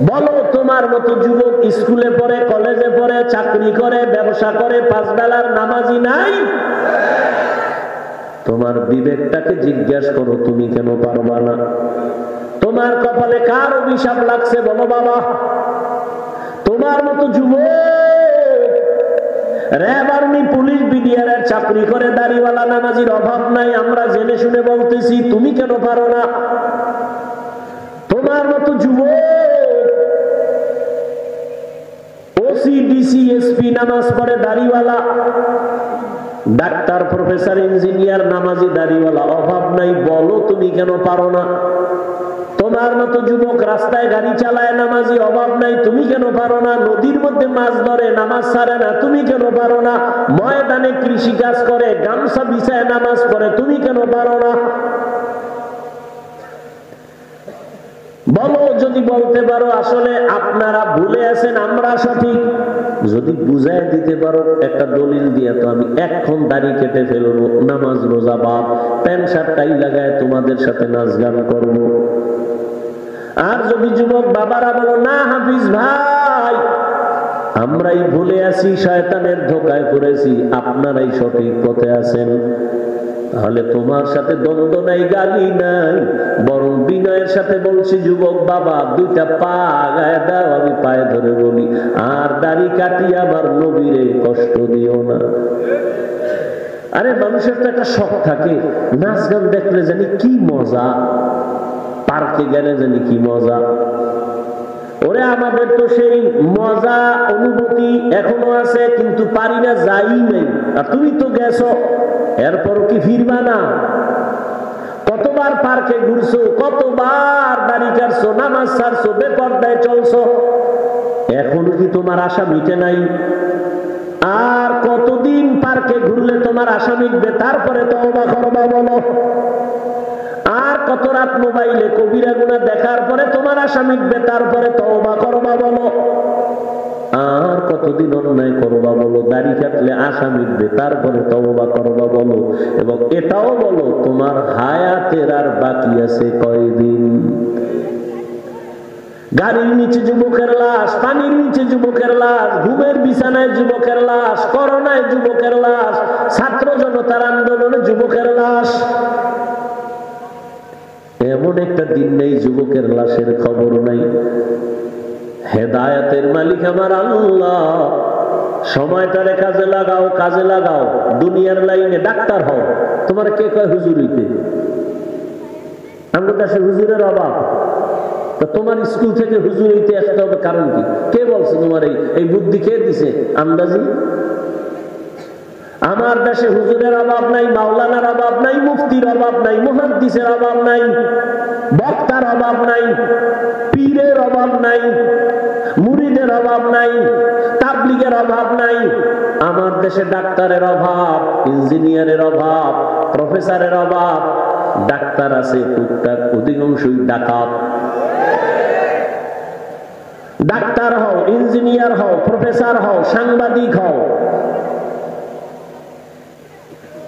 বলো তোমার মতো যুবক স্কুলে পড়ে, কলেজে পড়ে, চাকরি করে, ব্যবসা করে, 5 বেলার নামাজি নাই? তোমার বিবেকটাকে জিজ্ঞাসা করো, তুমি কেন পারবা না? তোমার কপালে কার অভিশাপ লাগছে বলো বাবা? তোমার মতো যুবক র‍্যাব, আর্মি, পুলিশ, বিডিআর এর চাকরি করে, দাড়িওয়ালা নামাজির অভাব নাই, আমরা জেনে শুনে বলতেছি, তুমি কেন পারো না? তোমার মতো যুবক ওসি, ডিসি, এসপি নামাজ পড়ে, দাড়িওয়ালা, ডাক্তার, প্রফেসর, ইঞ্জিনিয়ার, নামাজি, দাড়িওয়ালা, অভাব নাই, বলো তুমি কেন পারো না? তোমার মতো যুবক রাস্তায় গাড়ি চালায়, নামাজি, অভাব নাই, তুমি কেন পারো না? নদীর মধ্যে মাছ ধরে, নামাজ ছাড়ে না, তুমি কেন পারো না? ময়দানে কৃষি কাজ করে, গামছা বিছায় নামাজ পড়ে, তুমি কেন পারো না? বলো, যদি বলতে পারো আসলে আপনারা ভুলে আছেন, আমরা সঠিক, যদি বুঝাই দিতে পারো একটা দলিল দিয়ে, তো আমি এখন দাড়ি কেটে ফেলবো, নামাজ রোজা বাদ, প্যান্ট শার্ট টাই লাগায় তোমাদের সাথে নাচ গান করবো। আর যদি যুবক বাবারা বলো, না হাফিজ ভাই আমরাই ভুলে আছি, শয়তানের ধোকায় পড়েছি, আপনারাই সঠিক পথে আছেন, তাহলে তোমার সাথে দ্বন্দ্ব নাই, গালি নাই, বরং বিনয়ের সাথে বলছি, যুবক বাবা দুইটা পা গায়ে দাও, আমি পায়ে ধরে বলি, আর দাড়ি কাটিয়ে আমার নবীরে কষ্ট দিও না। আরে মানুষের তো একটা শখ থাকে, নাচ গান দেখলে জানি কি মজা, পার্কে গেলে জানি কি মজা। ওরে আমাদের তো সেই মজা অনুভূতি এখনো আছে, কিন্তু পারি না, যাই নেই। আর তুমি তো গেছো, এরপরও কি ফিরবা না? কতবার পার্কে ঘুরছো, কতবার দাড়ি কাটছো, নামাজ ছাড়ছো, বেপরদায় চলছো, এখনো কি তোমার আশা মিটে নাই? আর কতদিন পার্কে ঘুরলে তোমার আশা মিটবে? তারপরে তওবা করবা বলো। আর কত রাত মোবাইলে কবিরা গুনাহ দেখার পরে তোমার আশা মিটবে? তারপরে তওবা করবা বলো। আর কতদিন অন্যায় করবা বলো? দাড়ি কাটলে আশা মিটবে, তারপরে তওবা করবা বলো। এবং এটাও বলো, তোমার হায়াতের আর বাকি আছে কয়দিন? গাড়ির নিচে যুবকের লাশ, পানির নিচে যুবকের লাশ, ঘুমের বিছানায় যুবকের লাশ, করোনায় যুবকের লাশ, ছাত্র জনতার আন্দোলনে যুবকের লাশ। এমন একটা দিন নেই যুবকের লাশের খবর নাই। হেদায়েতের মালিক আমার আল্লাহ। সময়টারে কাজে লাগাও, কাজে লাগাও। দুনিয়ার লাইনে ডাক্তার হও। তোমার কে কয় হুজুর হইতে? আমাদের দেশে হুজুরের অভাব, তো তোমার স্কুল থেকে হুজুর হইতে আসতে হবে, কারণ কি? কে বলছে তোমার এই বুদ্ধি? কে দিছে আন্দাজি? আমার দেশে হুজুরের অভাব নাই, মাওলানার অভাব নাই, মুফতির অভাব নাই, মুহাদ্দিসের অভাব নাই, বক্তার অভাব নাই, পীরের অভাব নাই, মুরিদের অভাব নাই, তাবলীগের অভাব নাই। আমার দেশে ডাক্তারের অভাব, ইঞ্জিনিয়ারের অভাব, প্রফেসরের অভাব। ডাক্তার আছে টুকটাক, অধিকাংশই ডাকাত। ডাক্তার হও, ইঞ্জিনিয়ার হও, প্রফেসর হও, সাংবাদিক হও,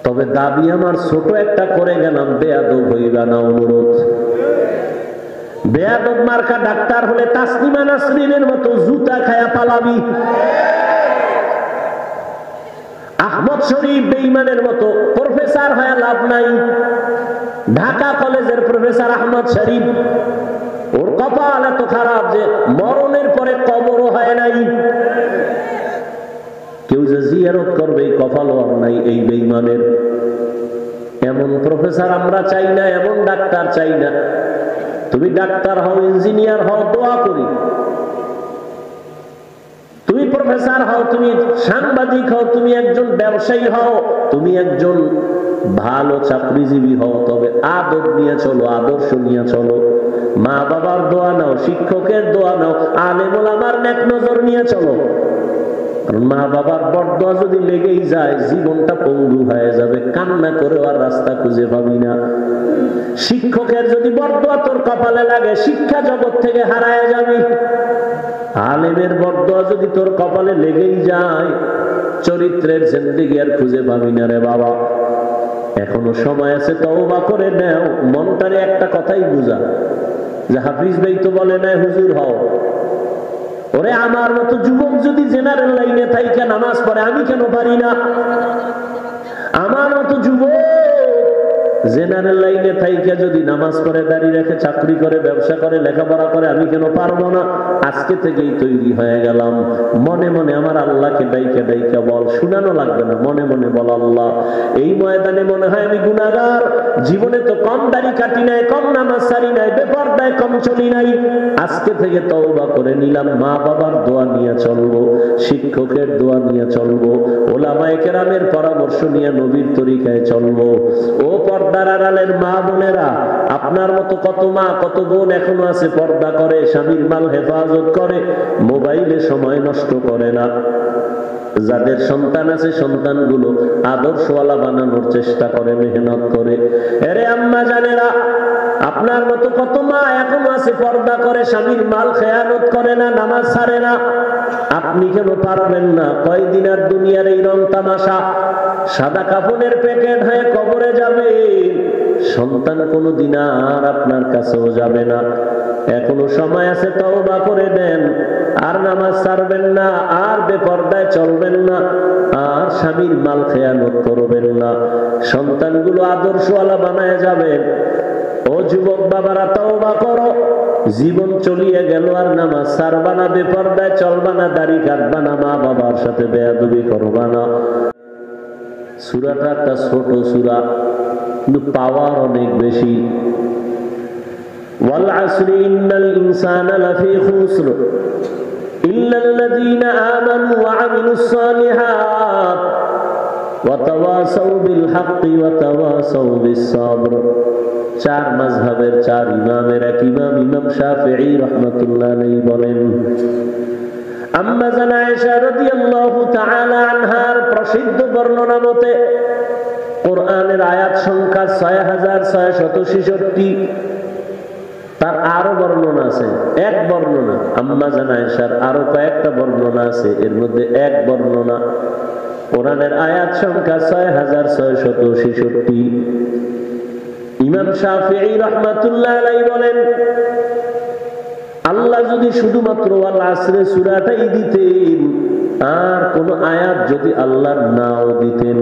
তবে দাবি আমার ছোট একটা করে গেলাম, বেয়াদব হইবা না, অনুরোধ। বেয়াদব মার্কা ডাক্তার হলে তাসলিমা নাসরিনের মতো জুতা খায়া পালাবি। আহমদ শরীফ বেঈমানের মতো প্রফেসর হয়ে লাভ নাই। ঢাকা কলেজের প্রফেসর আহমদ শরীফ, ওর কপাল এত খারাপ যে মরণের পরে কবরও হয় নাই। কেউ যে জিয়ারত করবে কপালও নাই এই বেঈমানের। এমন প্রফেসর আমরা চাই না, এমন ডাক্তার চাই না। তুমি ডাক্তার হও, ইঞ্জিনিয়ার হও, দোয়া করি। তুমি প্রফেসর হও, তুমি সাংবাদিক হও, তুমি একজন ব্যবসায়ী হও, তুমি একজন ভালো চাকরিজীবী হও, তবে আদব নিয়ে চলো, আদর্শ নিয়ে চলো। মা বাবার দোয়া নাও, শিক্ষকের দোয়া নাও, আলেম ওলামার নেক নজর নিয়ে চলো। মা বাবার বরদোয়া যদি লেগেই যায়, জীবনটা পঙ্গু হয়ে যাবে, কান্না করে আর রাস্তা খুঁজে পাবি না। শিক্ষকের যদি বরদোয়া তোর কপালে লাগে, শিক্ষা জগৎ থেকে হারায় যাবি। আলেমের বরদোয়া যদি তোর কপালে লেগেই যায়, চরিত্রের জিন্দেগি আর খুঁজে পাবি না রে বাবা। এখনো সময় আছে, তওবা করে নাও। মনটারে একটা কথাই বুঝা যে হাফিজ ভাই তো বলে না হুজুর হও, ওরে আমার মতো যুবক যদি জেনারেল লাইনে থাইকা নামাজ পড়ে আমি কেন পারি না? আমার মতো যুবক জেনারেল লাইনে থাইকা যদি নামাজ পড়ে, দাঁড়িয়ে রেখে, চাকরি করে, ব্যবসা করে, লেখাপড়া করে, আমি কেন পারবো না? আজকে থেকেই তৈরি হয়ে গেলাম। মনে মনে আমার আল্লাহকে ডাইকা ডাইকা বল, শুনানো লাগবে না, মনে মনে বল, আল্লাহ এই ময়দানে মনে হয় আমি গুনাহগার, জীবনে তো কম দাড়ি কাটি নাই, কম নামাজ সারি নাই, বেপরদায় কম চলি নাই, আজকে থেকে তওবা করে নিলাম। মা বাবার দোয়া নিয়ে চলবো, শিক্ষকের দোয়া নিয়ে চলবো, ওলামায়ে কেরামের পরামর্শ নিয়ে নবীর তরিকায় চলবো। ও পর্দার আড়ালের মা বোনেরা, আপনার মতো কত মা কত বোন এখনো আছে পর্দা করে, স্বামীর মাল হেফাজত করে, মোবাইলে সময় নষ্ট করে না। যাদের সন্তান আছে সন্তানগুলো আদর্শওয়ালা বানানোর চেষ্টা করে, মেহনত করে। এরে আম্মা জানেরা, আপনার মতো কত মা এখনো আছে পর্দা করে, স্বামীর মাল খেয়ানত করে না, নামাজ ছাড়ে না। আপনি কেন পারবেন না? কয়দিন আর দুনিয়ার এই রং তামাশা, সাদা কাফনের প্যাকেট হয়ে কবরে যাবে, সন্তান কোনোদিন আর আপনার কাছেও যাবে না। এখনো সময় আছে, তওবা করে দেন। আর নামাজ ছাড়বেন না, আর বেপরদায় চলবেন না, আর স্বামীর মাল খেয়ানত করবেন না, সন্তানগুলো আদর্শওয়ালা বানায় যাবেন। ও যুবক বাবারা, তওবা করো। জীবন চলিয়ে গেল আর নামাজ ছাড়বা না, বেপরদায় চলবা না, দাড়ি কাটবা না, মা বাবার সাথে বেয়াদবি করবা না। সূরাটা একটা ছোট সূরা, কিন্তু পাওয়ার অনেক বেশি। ওয়াল আসরি ইন্নাল ইনসানা লাফি খুসর ইল্লাল্লাযীনা আমানু ওয়া আমিলুস সালিহাত ওয়া তাওয়াসাউ বিল হাক্কি ওয়া তাওয়াসাউ বিস সাবর। চার মাযহাবের চার ইমামের এক ইমাম, ইমাম শাফিঈ রাহমাতুল্লাহ আলাইহি বলেন, আম্মা জান আয়েশা রাদিয়াল্লাহু তাআলা আনহার প্রসিদ্ধ বর্ণনা মতে কোরআনের আয়াত সংখ্যা ৬৬৬৬। তার আরো বর্ণনা আছে, এক বর্ণনা আম্মা জান আয়েশার আরো কয়েকটা বর্ণনা আছে, এর মধ্যে এক বর্ণনা কোরআনের আয়াত সংখ্যা ৬৬৬৬। ইমাম শাফিঈ রাহমাতুল্লাহ আলাইহি বলেন, আল্লাহ যদি শুধুমাত্র ওয়াল আসরে সূরাটাই দিতেন, আর কোন আয়াত যদি আল্লাহ নাও দিতেন,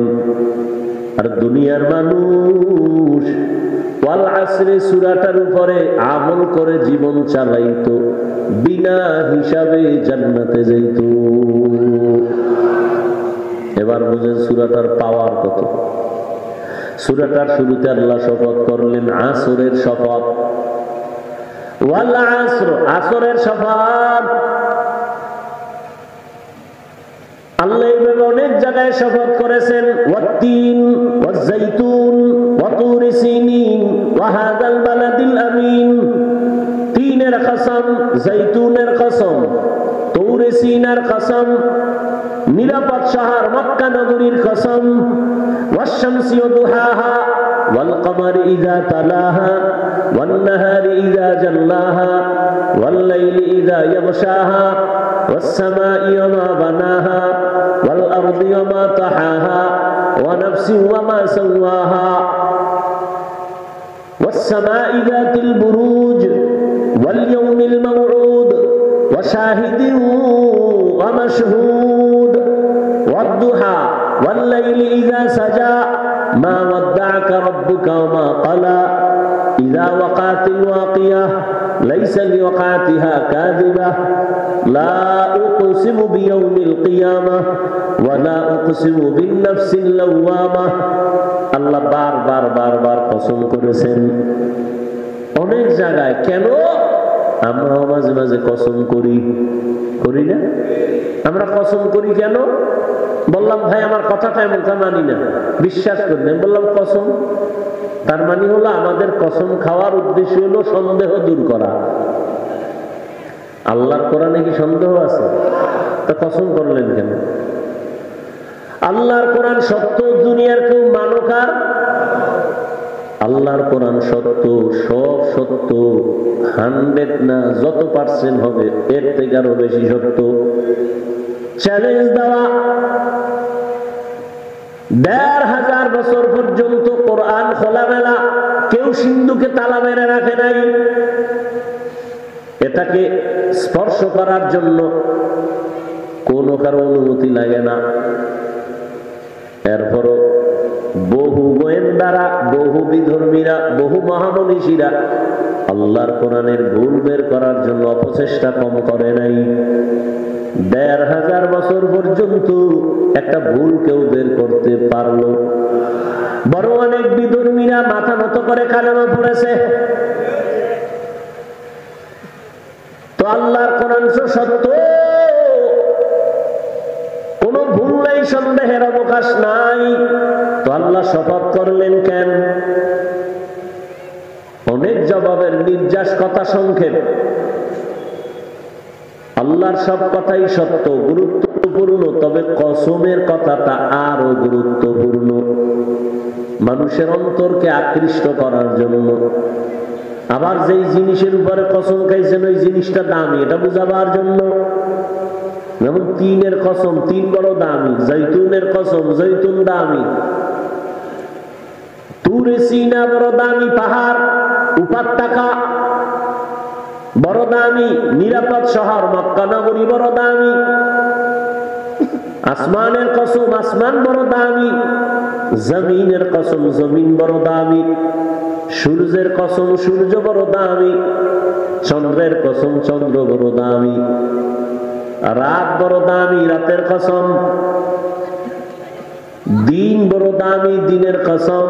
আর দুনিয়ার মানুষ ওয়াল আসরে সূরাটার উপরে আমল করে জীবন চালাইতো, বিনা হিসাবে জান্নাতে যাইত। এবার বুঝেন সূরাটার পাওয়ার কত। সূরাটার শুরুতে আল্লাহ শপথ করলেন আসরের শপথ, ওয়াল আসর, আসরের শপথ। আল্লাহ এইভাবে অনেক জায়গায় শপথ করেছেন, ওয়াত্তিন ওয়াজ্জাইতুন ওয়া তুরি সিনিন ওয়া হাযাল বালাদিল আমিন। তিনের কসম, জাইতুনের কসম, তুরি সিনার কসম, নিরাপদ শহর মক্কা নগরীর কসম, ওয়াশ শামসি ওয়া দুহাহা ওয়াল কমারি ইযা তালাহা ওয়ান নাহারি ইযা জাল্লাহা ওয়াল লাইলি ইযা ইয়াগশাহা ওয়াস সামাই ওয়া মা বানাহা ওয়াল আরদি ওয়া মা তাহাহা ওয়া নাফসি ওয়া মা সাওয়াহা ওয়াস সামাই যাতিল বুরুজ ওয়াল ইয়াউমিল মাউউদ ওয়া শাহিদিন ওয়া মাশহুদ ওয়াদ দুহা ওয়াল লাইলি ইযা সাজা মা ওয়াদ্দাআকা রাব্বুকা ওয়া মা ক্বালা ইযা ওয়াকাতিল ওয়াকিয়াহ লাইসা লিওয়াকাতিহা কাযিবাহ লা উকসিমু বিয়াউমিল কিয়ামাহ ওয়া লা উকসিমু বিন-নাফসিল লাওয়ামাহ। আল্লাহ বারবার কসম করেছেন অনেক জায়গায়। কেন? আমরাও মাঝে মাঝে কসম করি না? আমরা কসম করি কেন? বললাম ভাই আমার কথাটা এমন, মানি না, বিশ্বাস করি না, বললাম কসম। তার মানে হলো আমাদের কসম খাওয়ার উদ্দেশ্য হলো সন্দেহ দূর করা। আল্লাহর কোরআনে কি সন্দেহ আছে? তা কসম করলেন কেন? আল্লাহর কোরআন সত্য, দুনিয়ার কেউ মানুক আর আল্লাহর কোরআন সত্য, সব সত্য, 100 না, যত % হবে এর থেকে আরো বেশি সত্য। চ্যালেঞ্জ দেওয়া, ১৫০০ বছর পর্যন্ত কোরআন খোলামেলা, কেউ সিন্ধুকে তালা মেরে রাখে নাই। এটাকে স্পর্শ করার জন্য কোনো কারো অনুমতি লাগে না। এরপরও বহু গোয়েন্দারা, বহু বিধর্মীরা, বহু মহামনীষীরা আল্লাহর কোরআনের ভুল বের করার জন্য অপচেষ্টা কম করে নাই। ১৫০০ বছর পর্যন্ত একটা ভুল কেউ বের করতে পারলো? বড় অনেক বিধর্মীরা মাথা নত করে কালেমা পড়েছে। তো আল্লাহর কোরআন সত্য, কোন ভুল নাই, সন্দেহের অবকাশ নাই। তো আল্লাহ শপথ করলেন কেন? অনেক জবাবের নির্যাস, কথা সংক্ষেপ। আল্লাহর সব কথাই সত্য, গুরুত্বপূর্ণ, তবে কসমের কথাটা আরো গুরুত্বপূর্ণ, মানুষের অন্তরকে আকৃষ্ট করার জন্য। আবার যেই জিনিসের উপরে কসম খাইছেন ওই জিনিসটা দামি, এটা বুঝাবার জন্য। যেমন তিনের কসম, তিন বড় দামি। জৈতুনের কসম, জৈতুন দামি। তুরে সিনা বড় দামি পাহাড়, উপত্যকা বড় দামি। নিরাপদ শহর মক্কা নগরী বড় দামি। আসমানের কসম, আসমান বড় দামি। জমিনের কসম, জমিন বড় দামি। সূর্যের কসম, সূর্য বড় দামি। চন্দ্রের কসম, চন্দ্র বড় দামি। রাত বড় দামি, রাতের কসম। দিন বড় দামি, দিনের কসম।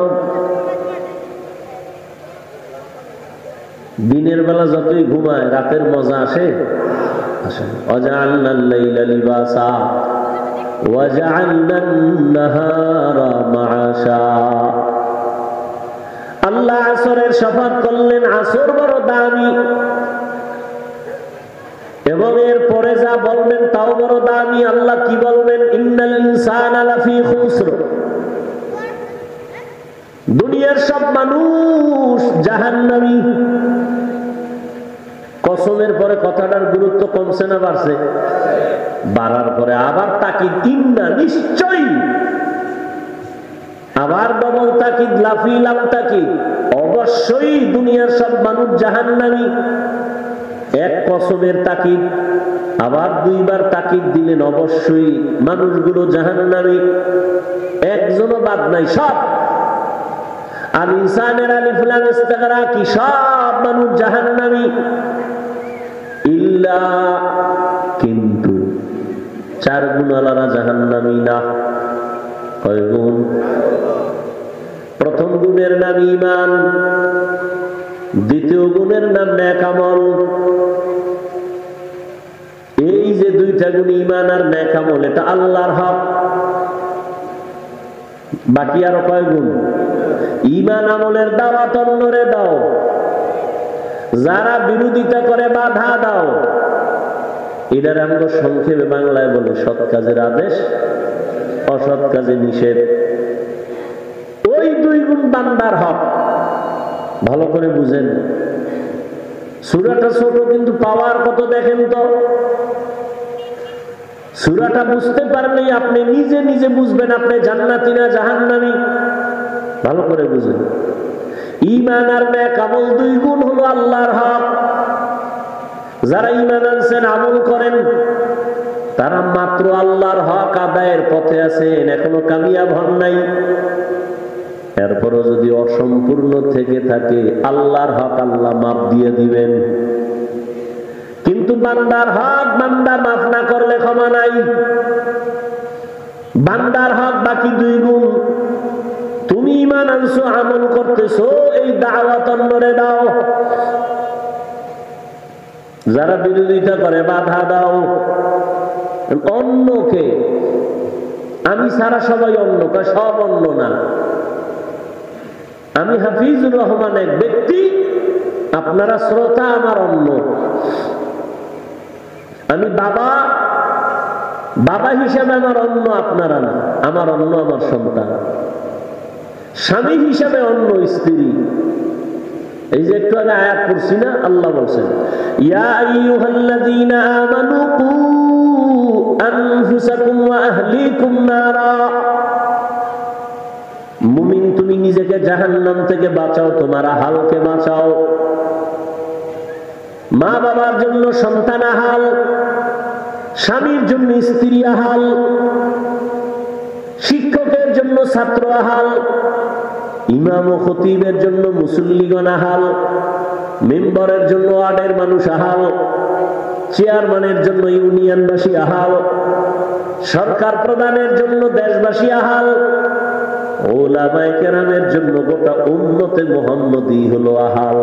দিনের বেলা যতই ঘুমায় রাতের মজা আসে? ওয়াজআলনাল লাইলা লিবাসা ওয়াজআলনান নাহারা মাআশা। আল্লাহ আসরের শপথ করলেন, আসর বড় দামি, এবং এর পরে যা বলবেন তাও বড় দামি। আল্লাহ কি বলবেন? ইন্নাল ইনসানা লাফি খুসর। দুনিয়ার সব মানুষ জাহান্নামী। কসমের পরে কথাটার গুরুত্ব কমছে না বাড়ছে? বাড়ার পরে আবার তাকিদ, ইন্না নিশ্চয়ই। আবার ডবল তাকিদ, লাফি লাম তাকিদ, অবশ্যই দুনিয়ার সব মানুষ জাহান্নামী। এক কসমের তাকিদ, আবার দুইবার তাকিদ দিলেন, অবশ্যই মানুষগুলো জাহান্নামী, একজনও বাদ নাই, সব। আর ইনসানের আলিফ লাম ইস্তিগরাক, কি সব মানুষ জাহান্নামী। ইল্লা, কিন্তু 4 গুণওয়ালারা জাহান্নামী না। কয় গুণ? প্রথম গুণের নাম ঈমান, দ্বিতীয় গুণের নাম নেক আমল। এই যে দুইটা গুণ, ঈমান আর নেক আমল, এটা আল্লাহর হক। বাকি আরো কয় গুণ? ঈমান আমলের দাওয়াত অন্যরে দাও, যারা বিরোধিতা করে বাধা দাও। এটার আমরা সংক্ষেপে বাংলায় বলে সৎ কাজের আদেশ, অসৎ কাজে নিষেধ। ওই 2 গুণ বান্দার হক। ভালো করে বুঝেন। সূরাটা ছোট কিন্তু পাওয়ার কত দেখেন তো। সূরাটা বুঝতে পারলেই আপনি নিজে নিজে বুঝবেন আপনি জান্নাতি না জাহান্নামী। ভালো করে বুঝেন। ঈমান আর নেক আমল 2 গুণ হলো আল্লাহর হক। যারা ঈমান আনছেন, আমল করেন, তারা মাত্র আল্লাহর হক আদায়ের পথে আছেন, এখনো কামিয়াব হন নাই। এরপরও যদি অসম্পূর্ণ থেকে থাকে, আল্লাহর হক আল্লাহ মাফ দিয়ে দিবেন। কিন্তু বান্দার হক বান্দা মাফ না করলে ক্ষমা নাই। বান্দার হক বাকি 2 গুণ। তুমি ঈমান আনছো, আমল করতেছো, এই দাওয়াত অন্যরে দাও। যারা বিরোধিতা করে বাধা দাও। অন্যকে, আমি সারা সবাই অন্য, সব অন্য না। আমি হাফিজুর রহমান এক ব্যক্তি, আপনারা শ্রোতা, আমার অন্য। আমি বাবা হিসাবে আমার অন্য, আপনারা না। আমার অন্য আমার সন্তান। স্বামী হিসাবে অন্য স্ত্রী। এই যে একটু আগে আয়াত পড়ছি না, আল্লাহ বলছেন, ইয়া আইয়ুহাল্লাযীনা আমানু কু আনফুসাকুম ওয়া আহলিকুম নারা। মুমিন, তুমি নিজেকে জাহান্নাম থেকে বাঁচাও, তোমার আহলকে বাঁচাও। মা বাবার জন্য সন্তান আহাল, স্বামীর জন্য স্ত্রী আহাল, শিক্ষকের জন্য ছাত্র আহাল, ইমাম ও খতিবের জন্য মুসল্লিগণ আহাল, মেম্বারের জন্য ওয়ার্ডের মানুষ আহাল, চেয়ারম্যানের জন্য ইউনিয়নবাসী আহাল, সরকার প্রধানের জন্য দেশবাসী আহাল, ওলামায়ে কেরামের জন্য গোটা উম্মতে মুহাম্মদী হলো আহাল।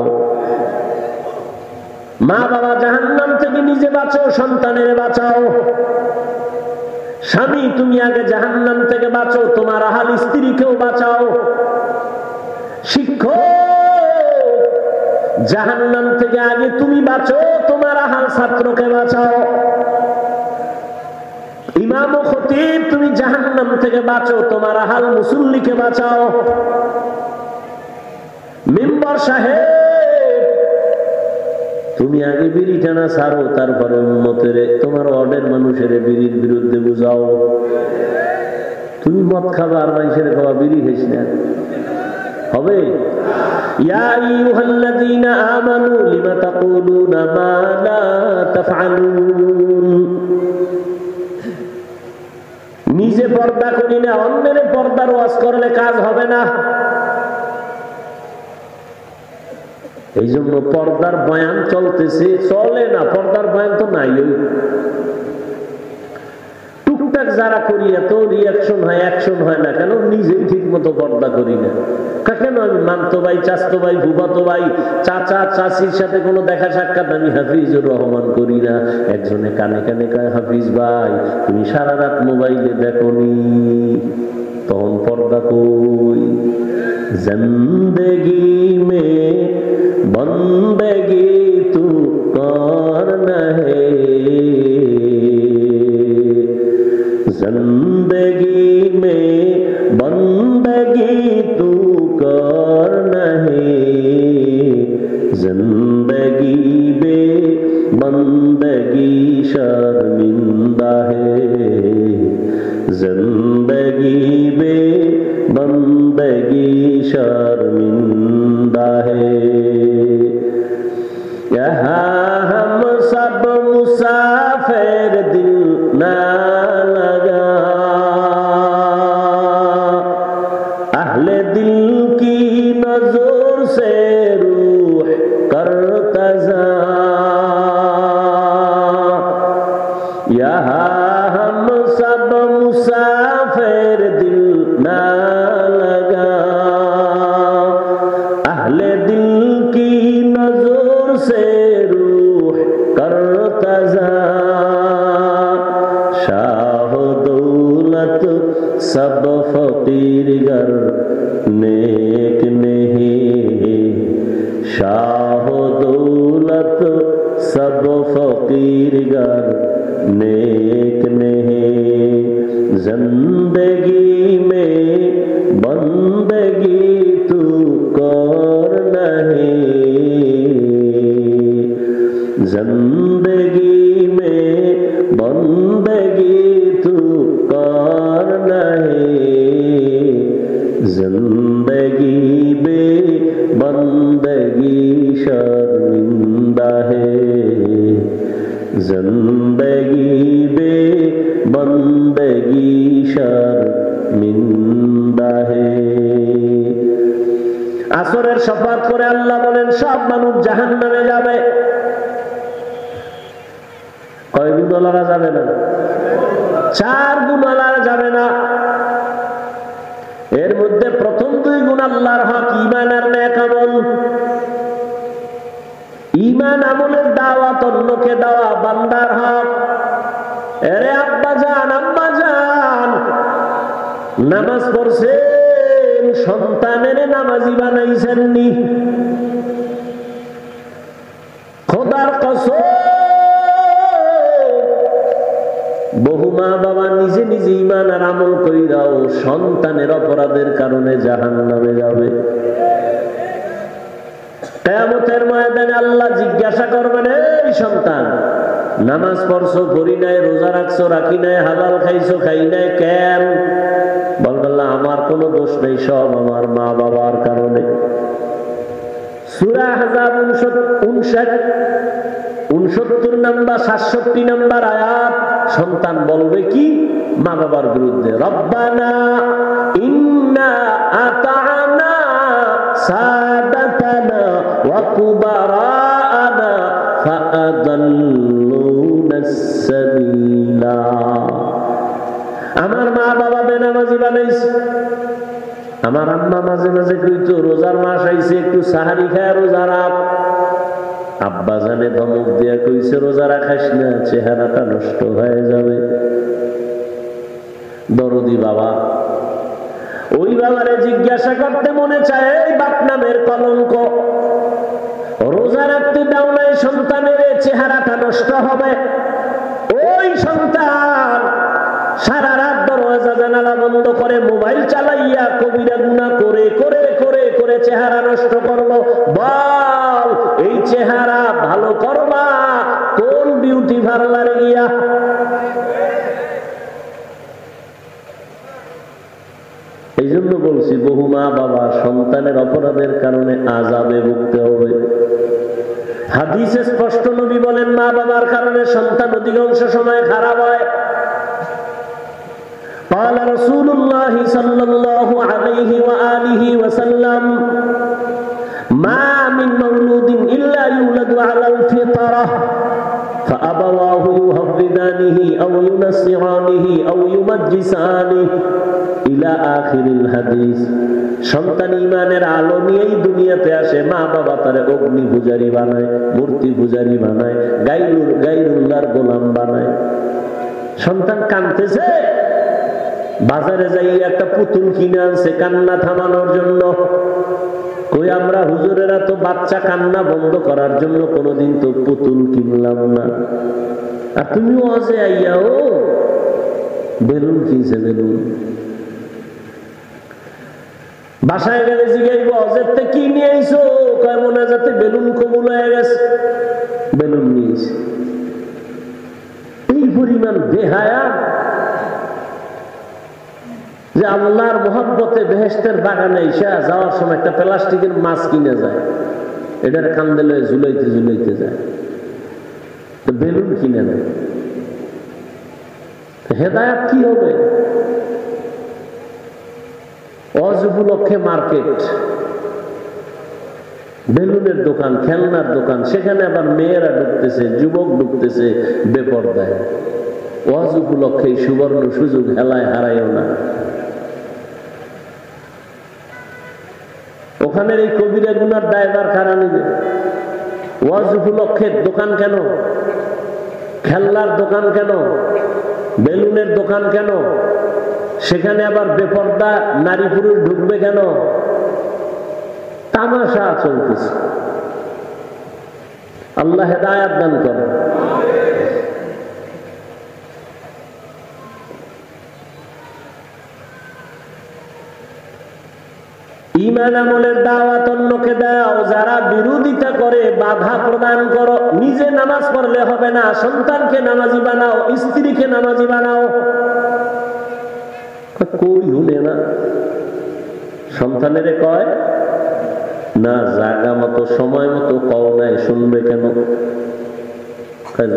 মা বাবা জাহান্নাম থেকে নিজে বাঁচো, সন্তানের বাঁচাও। স্বামী তুমি আগে জাহান্নাম থেকে বাঁচো, তোমার আহাল স্ত্রীকেও বাঁচাও। শিক্ষক জাহান্নাম থেকে আগে তুমি বাঁচো, তোমার আহাল ছাত্রকে বাঁচাও। ইমাম ও খতিব তুমি জাহান্নাম থেকে বাঁচো, তোমার আহাল মুসল্লিকে বাঁচাও। মেম্বার সাহেব তুমি আগে বিড়ি টানা ছাড়ো, তারপরে উম্মতের তোমার ওয়ার্ডের মানুষের বিড়ির বিরুদ্ধে বুঝাও। তুমি মদ খাবা আর মানুষের খাওয়া, বিড়ি খাইস না, হবে? ইয়া আইয়ুহাল্লাযীনা আমানু লিমা তাকুলুনা মা লা তাফআলুন। নিজে পর্দা করি না, অন্যের পর্দার ওয়াজ করলে কাজ হবে না। এই জন্য পর্দার বয়ান চলতেছে, চলে না। পর্দার বয়ান তো নাই, ওই টুকটাক যারা করি এত রিয়াকশন হয়, অ্যাকশন হয় না কেন? নিজেই ঠিক মতো পর্দা করি না কেন? আমি মামতো ভাই, চাচতো ভাই, ফুফাতো ভাই, চাচা চাচির সাথে কোনো দেখা সাক্ষাৎ আমি হাফিজুর রহমান করি না। একজনে কানে কানে কয়, হাফিজ ভাই তুমি সারা রাত মোবাইলে দেখোনি, তখন পর্দা কই? জিন্দেগি মে বন্দেগি তু করনা হে, जिंदगी में बंदगी तू करना है, जिंदगी बे बंदगी शर्मिंदा है, जिंदगी बे बंदगी शर्मिंदा है। यहाँ हम सब मुसाफिर दिल ना सब फकीर गर नेक नहीं, शाह दौलत सब फकीर गर नेक नहीं, जिंदगी में बंदगी तू कर नहीं, जिंदगी में बंदगी तू कर नहीं, जिंदगी बे बंदगी शर्मिंदा है, जिंदगी बे बंदगी शर्मिंदा है। আসরের শপথ করে আল্লাহ বলেন সব মানুষ জাহান্নামে যাবে। কয় গুণওয়ালারা যাবে না? 4 গুণওয়ালারা যাবে না। এর মধ্যে প্রথম 2 গুণ আল্লাহর হক, ঈমান আর নেক আমল। ঈমান আমলের দাওয়াত, অন্যকে দেওয়া বান্দার হক। এরে আব্বা জান, আম্মা জান, নামাজ পড়ছেন, সন্তানের নামাজি বানাইছেন নি? খোদার কসম, বহু মা বাবা নিজে নিজে ঈমান আর আমল কইরাও সন্তানের অপরাধের কারণে জাহান্নামে যাবে। কিয়ামতের ময়দানে আল্লাহ জিজ্ঞাসা করবেন, এই সন্তান নামাজ পড়ছো পড়ি নাই, রোজা রাখছো রাখি নাই, হালাল খাইছো খাই নাই, কেন? বলবেন আল্লাহ আমার কোনো দোষ নেই, সব আমার মা বাবার কারণে। সূরা আহজাব 69 নাম্বার 67 নাম্বার আয়াত। সন্তান বলবে কি মা বাবার বিরুদ্ধে? রব্বানা ইন্না আতা'না সাদাতানা ওয়া কুবারানা ফাআদাল্লুনাস সাবিলা। আমার মা বাবা বেনামাজি বানাইছে। আমার আম্মা মাঝে মাঝে কইতো রোজার মাস আইছে একটু সাহারি খায় রোজা রাখ। আব্বা জানে ধমক দিয়া কইছে রোজা রাখাস না, চেহারাটা নষ্ট হয়ে যাবে। দরদি বাবা, ওই বাবারে জিজ্ঞাসা করতে মনে চায়, এই বাপ নামের কলঙ্ক, রোজা রাখতে দাও নাই সন্তানের চেহারাটা নষ্ট হবে। ওই সন্তান সারা রাত দরজা জানালা বন্ধ করে মোবাইল চালাইয়া কবিরা গুনাহ করে করে করে করে চেহারা নষ্ট করলো। বল, এই চেহারা ভালো করবা কোন বিউটি পার্লারে গিয়া? এই জন্য বলছি, বহু মা বাবা সন্তানের অপরাধের কারণে আযাবে ভুগতে হবে। হাদিসে স্পষ্ট নবী বলেন, মা বাবার কারণে সন্তান অধিকাংশ সময় খারাপ হয়। قال رسول الله صلى الله عليه وآله وسلم ما من مولود إلا يولد على الفطرة فأبواه يهودانه أو ينصرانه أو يمجسانه إلى آخر الحديث। সন্তান ঈমানের আলো নিয়েই দুনিয়াতে আসে, মা বাবা তারে অগ্নি পূজারী বানায়, মূর্তি পূজারী বানায়, গায়রুল্লাহর গোলাম বানায়। সন্তান কাঁদতেছে, বাজারে যাই একটা পুতুল কিনে আনছে কান্না থামানোর জন্য। কই আমরা হুজুরেরা তো বাচ্চা কান্না বন্ধ করার জন্য কোনোদিন তো পুতুল কিনলাম না। আর তুমি ওয়াজে আইয়া ও বেলুন কিনছে, বেলুন। বাসায় গেলে জিগাইব অজের থেকে কি নিয়ে আইছো? কয় মনে যাতে বেলুন কবুল হয়ে গেছে, বেলুন নিয়েছে। এই পরিমাণ বেহায়া যে আল্লাহর মহব্বতে বেহেশতের বাগানে এসে যাওয়ার সময় একটা প্লাস্টিকের মাছ কিনে যায়, এটার কান্দে লয়ে ঝুলাইতে ঝুলাইতে যায়, তো বেলুন কিনে নেয়। হেদায়াত কি হবে? ওয়াজ উপলক্ষে মার্কেট, বেলুনের দোকান, খেলনার দোকান, সেখানে আবার মেয়েরা ঢুকতেছে, যুবক ঢুকতেছে বেপরদায়। ওয়াজ উপলক্ষে সুবর্ণ সুযোগ হেলায় হারাইও না। ওখানের এই কবিরা গুনার ড্রাইভার কারা নিবে? ওয়াজ উপলক্ষে দোকান কেন? খেলনার দোকান কেন? বেলুনের দোকান কেন? সেখানে আবার বেপর্দা নারী পুরুষ ঢুকবে কেন? তামাশা চলতেছে। আল্লাহ হেদায়াত দান করেন। ঈমান আমলের দাওয়াত অন্যকে দাও, যারা বিরোধিতা করে বাধা প্রদান করো। নিজে নামাজ পড়লে হবে না, সন্তানকে নামাজি বানাও, স্ত্রীকে নামাজি বানাও। কই শুনে না, সন্তানেরে কয় না জাগা মতো সময় মতো কও নাই, শুনবে কেন?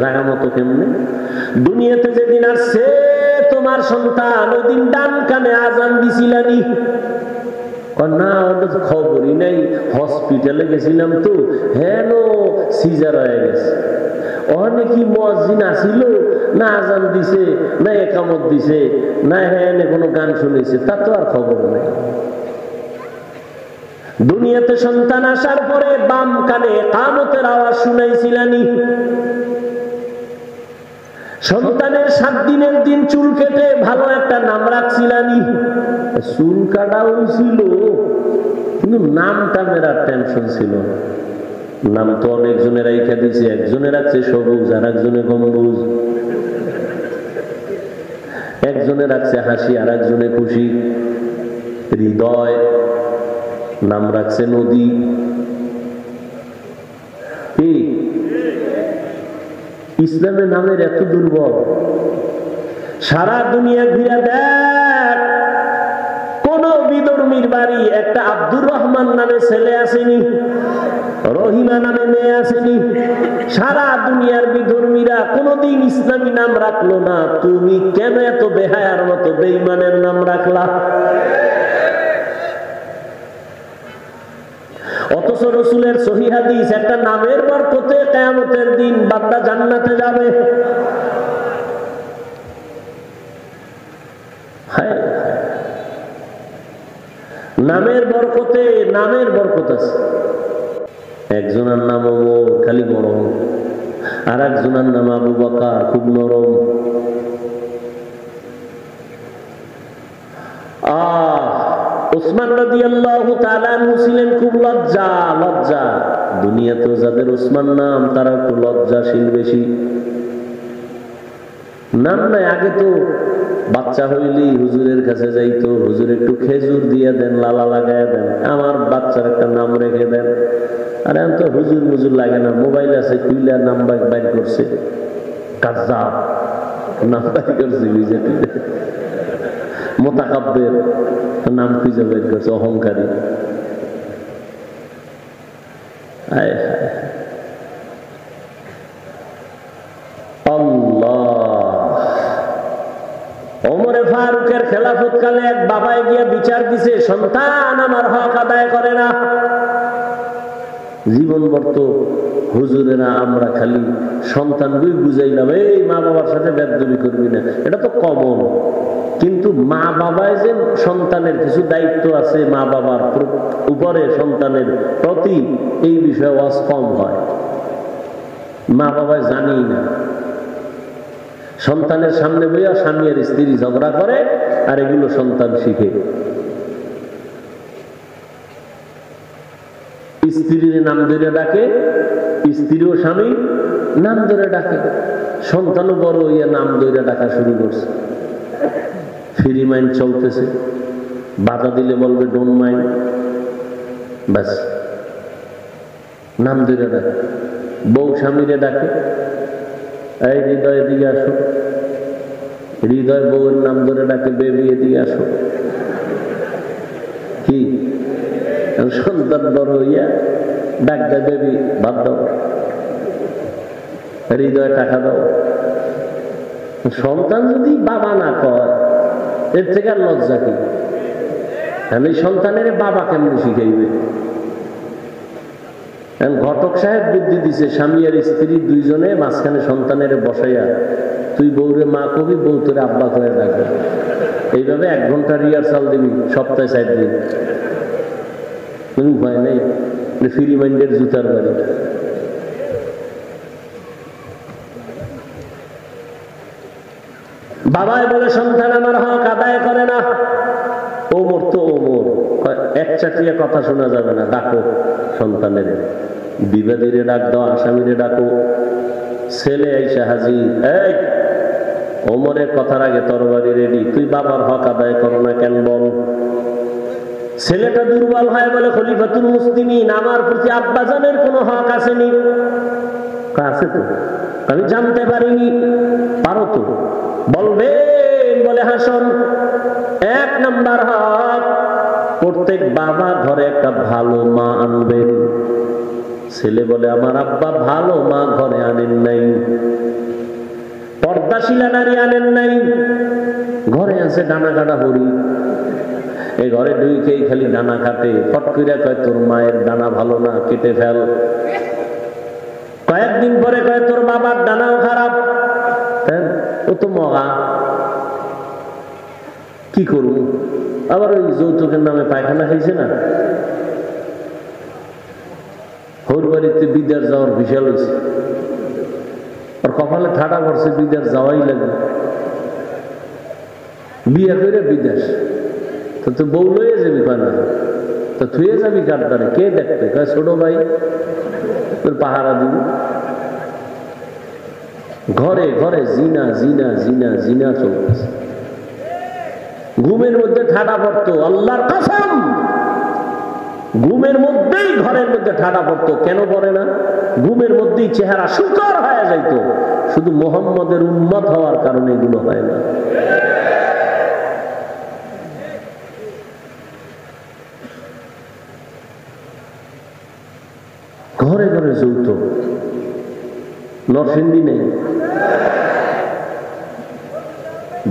জাগা মতো কেমনে? দুনিয়াতে যেদিন আসছে তোমার সন্তান, ওই দিন ডান কানে আজান দিছিলানি? না, ওটা তো খবরই নাই, হসপিটালে গেছিলাম তো, হ্যাঁ সিজার হয়ে গেছে। অনেকই মুয়াজ্জিন আসিল, না আজান দিছে, না একামত দিছে, না হ্যাঁ কোনো গান শুনেছে, তা তো আর খবর নাই। দুনিয়াতে সন্তান আসার পরে বাম কানে কামতের আওয়াজ শুনাইছিলানি? সন্তানের 7 দিনের দিন চুল কেটে ভালো একটা নাম রাখছিলানি? চুল কাটা হয়েছিল, কিন্তু নামটা মেরা টেনশন ছিল। নাম তো অনেকজনের রাইখা দিয়েছে, একজনে রাখছে সবুজ, আর একজনে গম্বুজ, একজনে রাখছে হাসি, আর একজনে খুশি। হৃদয় নাম রাখছে নদী। কি ইসলামের নামের এত দুর্বল? সারা দুনিয়া ঘুরে দেখ, কোন বিধর্মীর বাড়ি একটা আব্দুর রহমান নামে ছেলে আসেনি? রহিমা নামে মেয়ে আসেনি? সারা দুনিয়ার বিধর্মীরা কোনদিন ইসলামী নাম রাখলো না, তুমি কেন এত বেহায়ার মতো বেঈমানের নাম রাখলা? অথচ রাসূলের সহিহ হাদিস, একটা নামের বরকতে কিয়ামতের দিন বান্দা জান্নাতে যাবে। নামের বরকতে, নামের বরকত আছে। একজনের নাম ওমর, খালি গরম, আর একজনের নাম আবু বকর, খুব নরম। উসমান রাদিয়াল্লাহু তাআলা আনহু ছিলেন খুব লজ্জা। দুনিয়াতেও যাদের উসমান নাম তারা একটু লজ্জাশীল বেশি। নাম নাই, আগে তো বাচ্চা হইলি হুজুরের কাছে যাইতো, হুজুর একটু খেজুর দিয়ে দেন, লালা লাগায় দেন, আমার বাচ্চার একটা নাম রেখে দেন। আর এখন তো হুজুর মুজুর লাগে না, মোবাইল আছে, খুইলা নাম বাইর করছে, কাজ্জাব নাম বাইর করছে, মুতাকাব্বির নাম খুঁজে বের করছে, অহংকারী। ওমরে ফারুকের খেলাফত কালে এক বাবায় গিয়ে বিচার দিছে, সন্তান আমার হক আদায় করে না। জীবনভর তো হুজুরেরা আমরা খালি সন্তানগুই বুঝাইলাম, এই মা বাবার সাথে বেদবি করবি না, এটা তো কমন। কিন্তু মা বাবায় যে সন্তানের কিছু দায়িত্ব আছে মা বাবার উপরে সন্তানের প্রতি, এই বিষয়ে ওয়াজ কম হয়। মা বাবায় জানি না, সন্তানের সামনে বইয়া স্বামী আর স্ত্রী ঝগড়া করে, আর এগুলো সন্তান শিখে। স্ত্রীর নাম ধরে ডাকে, স্ত্রীও স্বামী নাম ধরে ডাকে, সন্তানও বড় হইয়া নাম ধরে ডাকা শুরু করছে। ফ্রি মাইন্ড চলতেছে, বাধা দিলে বলবে ডোন্ট মাইন্ড, ব্যাস নাম ধরে ডাকে। বউ স্বামীরে ডাকে, এই হৃদয় দিয়ে আসো, হৃদয় বউয়ের নাম ধরে ডাকে, বেবি এদিকে আসো। কি সন্তান বড় হইয়া ডাক দেয়, বেবি ভাত দাও, হৃদয় টাকা দাও। সন্তান যদি বাবা না কয়, এর থেকে আর লজ্জা কি? এই সন্তানের বাবা কেমন শিখাইবে? ঘটক সাহেব বুদ্ধি দিছে, স্বামী আর স্ত্রী দুইজনে মাঝখানে সন্তানের বসাইয়া, তুই বউরে মা কবি, বউ তোরে আব্বা করে ডাকবে। এইভাবে 1 ঘন্টা রিহার্সাল দিবি, সপ্তাহে 4 দিন। উপায় নেই, ফ্রি মাইন্ডের জুতার বাড়ি। বাবাই বলে সন্তান আমার হক আদায় করে না। ওমর তো ওমর, এক চাটিয়া কথা শোনা যাবে না, ডাকো সন্তানের, বিবাদীরে ডাক দাও, আসামিরে ডাকো। ছেলে আইসা হাজির, এই ওমরের কথার আগে তরবারি রেডি, তুই বাবার হক আদায় করো না কেন বল? ছেলেটা দুর্বল হয় বলে, খলিফাতুল মুসলিমিন, আমার প্রতি আব্বাজানের কোনো হক আসেনি? আছে তো, আমি জানতে পারিনি। পারো তো, বলবেন বলে হাসন। 1 নাম্বার হক, প্রত্যেক বাবা ঘরে একটা ভালো মা আনবেন। ছেলে বলে, আমার আব্বা ভালো মা ঘরে আনেন নাই, পর্দাশীলা নারী আনেন নাই, ঘরে আছে ডানা কাটা হরি। এই ঘরে ঢুকেই খালি ডানা কাটে, ফট কইরা কয় তোর মায়ের ডানা ভালো না, কেটে ফেল। কয়েকদিন পরে কয় তোর বাবার ডানাও খারাপ, ও তো মগা, কি করব? আবার ওই যৌতুকের নামে পায়খানা খাইছে না, হোর বাড়িতে বিদেশ যাওয়ার বিশাল হয়েছে, আর কপালে ঠাডা পড়ছে, বিদেশ যাওয়াই লাগবে। বিয়ে করে বিদেশ, তো তুই বউ লইয়ে যাবি কেন? তো থুয়ে যাবি কার দ্বারে? কে দেখবে? ছোট ভাই তোর পাহারা দিব। ঘরে ঘরে জিনা জিনা জিনা জিনা চলতেছে। ঘুমের মধ্যে ঠাডা পড়তো, আল্লাহর কসম, ঘুমের মধ্যেই ঘরের মধ্যে ঠাডা পড়তো। কেন পড়ে না? ঘুমের মধ্যেই চেহারা সুন্দর হয়ে যাইতো। শুধু মুহাম্মদের উম্মত হওয়ার কারণে এগুলো হয় না। ঘরে ঘরে যৌতুক, নরসিংদী নেই,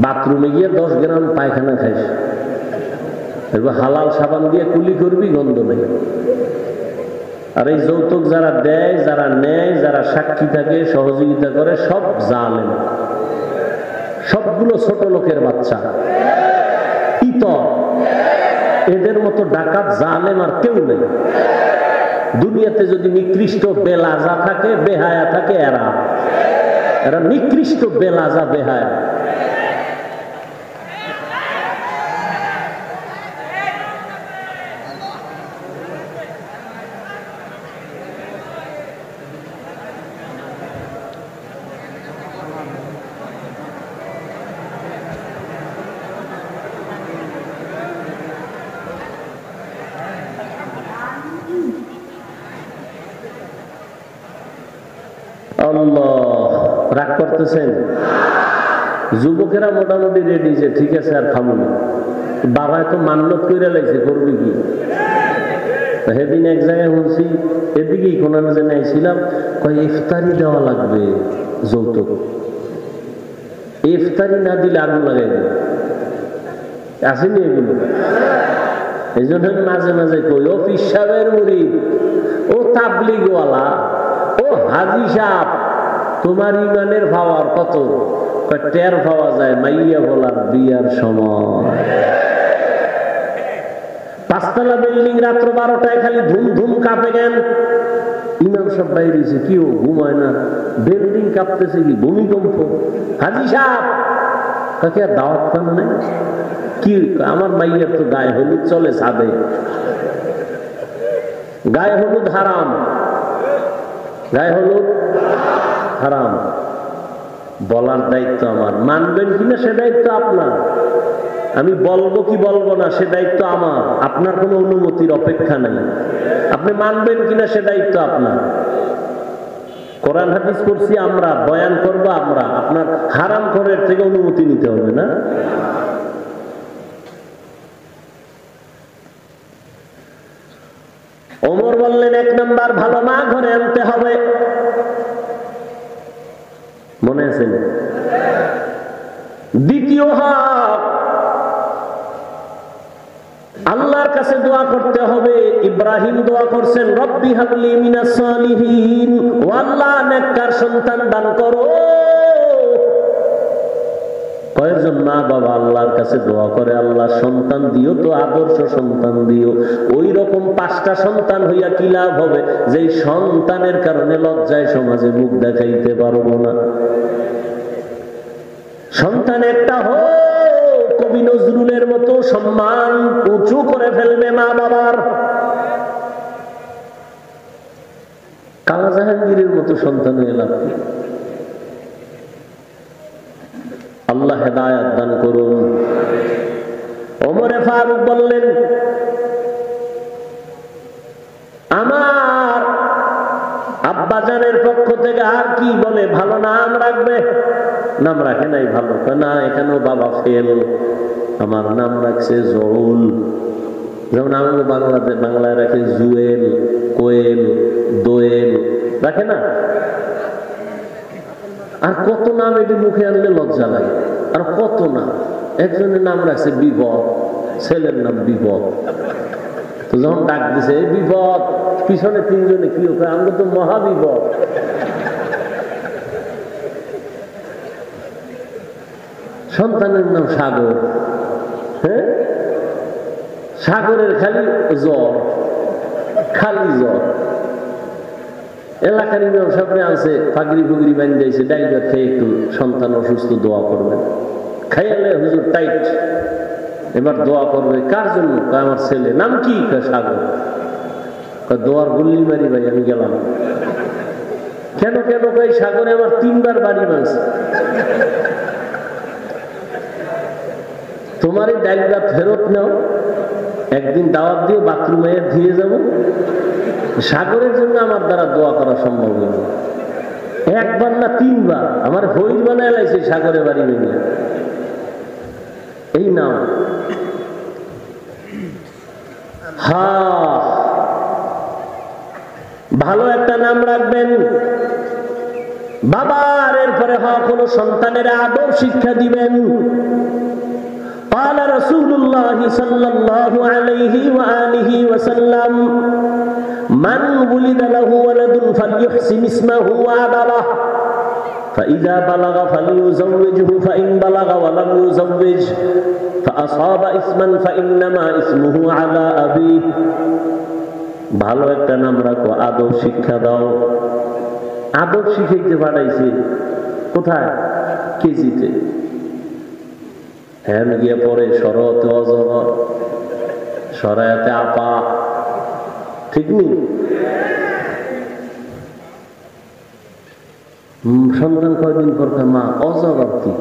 বাথরুমে গিয়ে 10 গ্রাম পায়খানা খাইস, এবার হালাল সাবান দিয়ে কুলি করবি, গন্ধ নেই। আর এই যৌতুক যারা দেয়, যারা নেয়, যারা সাক্ষী থাকে, সহযোগিতা করে, সব জালেম, সবগুলো ছোট লোকের বাচ্চা, ইতর। এদের মতো ডাকাত জালেম আর কেউ নেই দুনিয়াতে। যদি নিকৃষ্ট বেলাজা থাকে, বেহায়া থাকে, এরা নিকৃষ্ট বেলাজা, বেহায়া। আল্লাহ, রাগ করতেছেন? যুবকেরা মোটামুটি রেডি যে ঠিক আছে আর খাবো না। বাবা তো মান্যত করে লাইছে, করবে কি? সেদিন এক জায়গায় বলছি, এদিকেই কোন জানে আইছিলাম, ইফতারি দেওয়া লাগবে যৌতুক, ইফতারি না দিলে আগুন লাগাই দেবে, আসেনি এগুলো? এই জন্য মাঝে মাঝে কই, ও পীর সাহেবের মুরিদ, ও তাবলিগওয়ালা, ও হাজি সাহেব, তোমার ইমানের পাওয়ার কত? টের পাওয়া যায় মাইয়া বলার বিয়ার সময়। 5 তলা বিল্ডিং, রাত্র 12টায় খালি ধুম ধুম কাঁপে গেল। ইমাম সব বাইরেছে, কি ও ঘুমায় না? বিল্ডিং কাঁপতেছে, কি ভূমিকম্প? হাজি সাহেব, কাকে আর দাওয়াত পান নাই? কি আমার মাইয়ার তো গায়ে হলুদ চলে ছাদে, গায়ে হলুদ হারাম, গায়ে হলুদ হারাম। বলার দায়িত্ব আমার, মানবেন কিনা সে দায়িত্ব আপনার। আমি বলবো কি বলবো না সে দায়িত্ব আমার, আপনার কোনো অনুমতির অপেক্ষা নাই। আপনি মানবেন কিনা সে দায়িত্ব আপনার। কোরআন হাদিস করছি আমরা, বয়ান করবো আমরা, আপনার হারাম করার থেকে অনুমতি নিতে হবে না। ওমর বললেন, 1 নাম্বার ভালো মা ঘরে আনতে হবে। মনে আছে? দ্বিতীয় হক, আল্লাহর কাছে দোয়া করতে হবে। ইব্রাহিম দোয়া করছেন, রব্বি হাবলি মিনাস সালিহিন, ও আল্লাহ নেককার সন্তান দান করো। কয়েকজন মা বাবা আল্লাহর কাছে দোয়া করে, আল্লাহ সন্তান দিও তো, আদর্শ সন্তান দিও। ওই রকম 5টা সন্তান হইয়া কি লাভ হবে, যে সন্তানের কারণে লজ্জায় সমাজে মুখ দেখাইতে পারবো না। সন্তান একটা হোক, কবি নজরুলের মতো সম্মান উঁচু করে ফেলবে মা বাবার। কালা জাহাঙ্গীরের মতো সন্তান হয়ে লাভ কি? আল্লাহ হেদায়েত দান করুন। ওমরে ফারুক বললেন, আমার আব্বাজানের পক্ষ থেকে আর কি বলে ভালো নাম রাখবে? নাম রাখে নাই ভালো, না এখানেও বাবা ফেল, আমার নাম রাখছে জহুল। যেমন আমাদের বাংলায় রাখে জুয়েল, কোয়েল, দোয়েল, রাখে না? আর কত নাম, এটি মুখে আনলে লজ্জা লাগে। আর কত নাম, একজনের নাম রাখছে বিপদ, ছেলের নাম বিপদ। তো যখন ডাক দিছে এই বিপদ, পিছনে 3 জনে কি ওকে, আমরা তো মহাবিপদ। সন্তানের নাম সাগর, হ্যাঁ, সাগরের খালি জ্বর, খালি জ্বর। এলাকার ইমাম সাহেব আছে, পাগড়ি ফুগড়ি বান্ধ দিয়েছে, ডাইভার খেয়ে একটু সন্তান অসুস্থ, দোয়া করবেন। খাইলে হুজুর টাইট, এবার দোয়া করবে। কার জন্য? আমার ছেলে। নাম কি? সাগর। দোয়ার গুল্লি মারি ভাই, আমি গেলাম। কেন কেন ভাই? সাগরে আমার 3 বার বাড়ি ভাঙছে। তোমার এই ডাইলটা ফেরত নাও, একদিন দাওয়াত দিয়ে বাথরুমে ধুয়ে যাব। সাগরের জন্য আমার দ্বারা দোয়া করা সম্ভব হইল। 1 বার না 3 বার আমার হইল বানায় লাইছে সাগরে বাড়ি ভেঙে। এই নাম ভালো একটা নাম রাখবেন। বাবার এরপরে হক হলো সন্তানের আদব শিক্ষা দিবেন। قال رسول الله صلى الله عليه وآله وسلم من ولد له ولد فليحسن اسمه وأدبه فإذا بلغ فليزوجه فإن بلغ ولم يزوج فأصاب اسما فإنما اسمه على أبيه। ভালো একটা নাম রাখো, আদব শিক্ষা দাও। আদব শিখাইতে পাঠাইছে কোথায়? কেজিতে। হ্যাঁ গিয়ে পরে সরতে অজগর, সরায়াতে আপা, ঠিক নেই? সন্তান কয়দিন পর মা অজগর কি?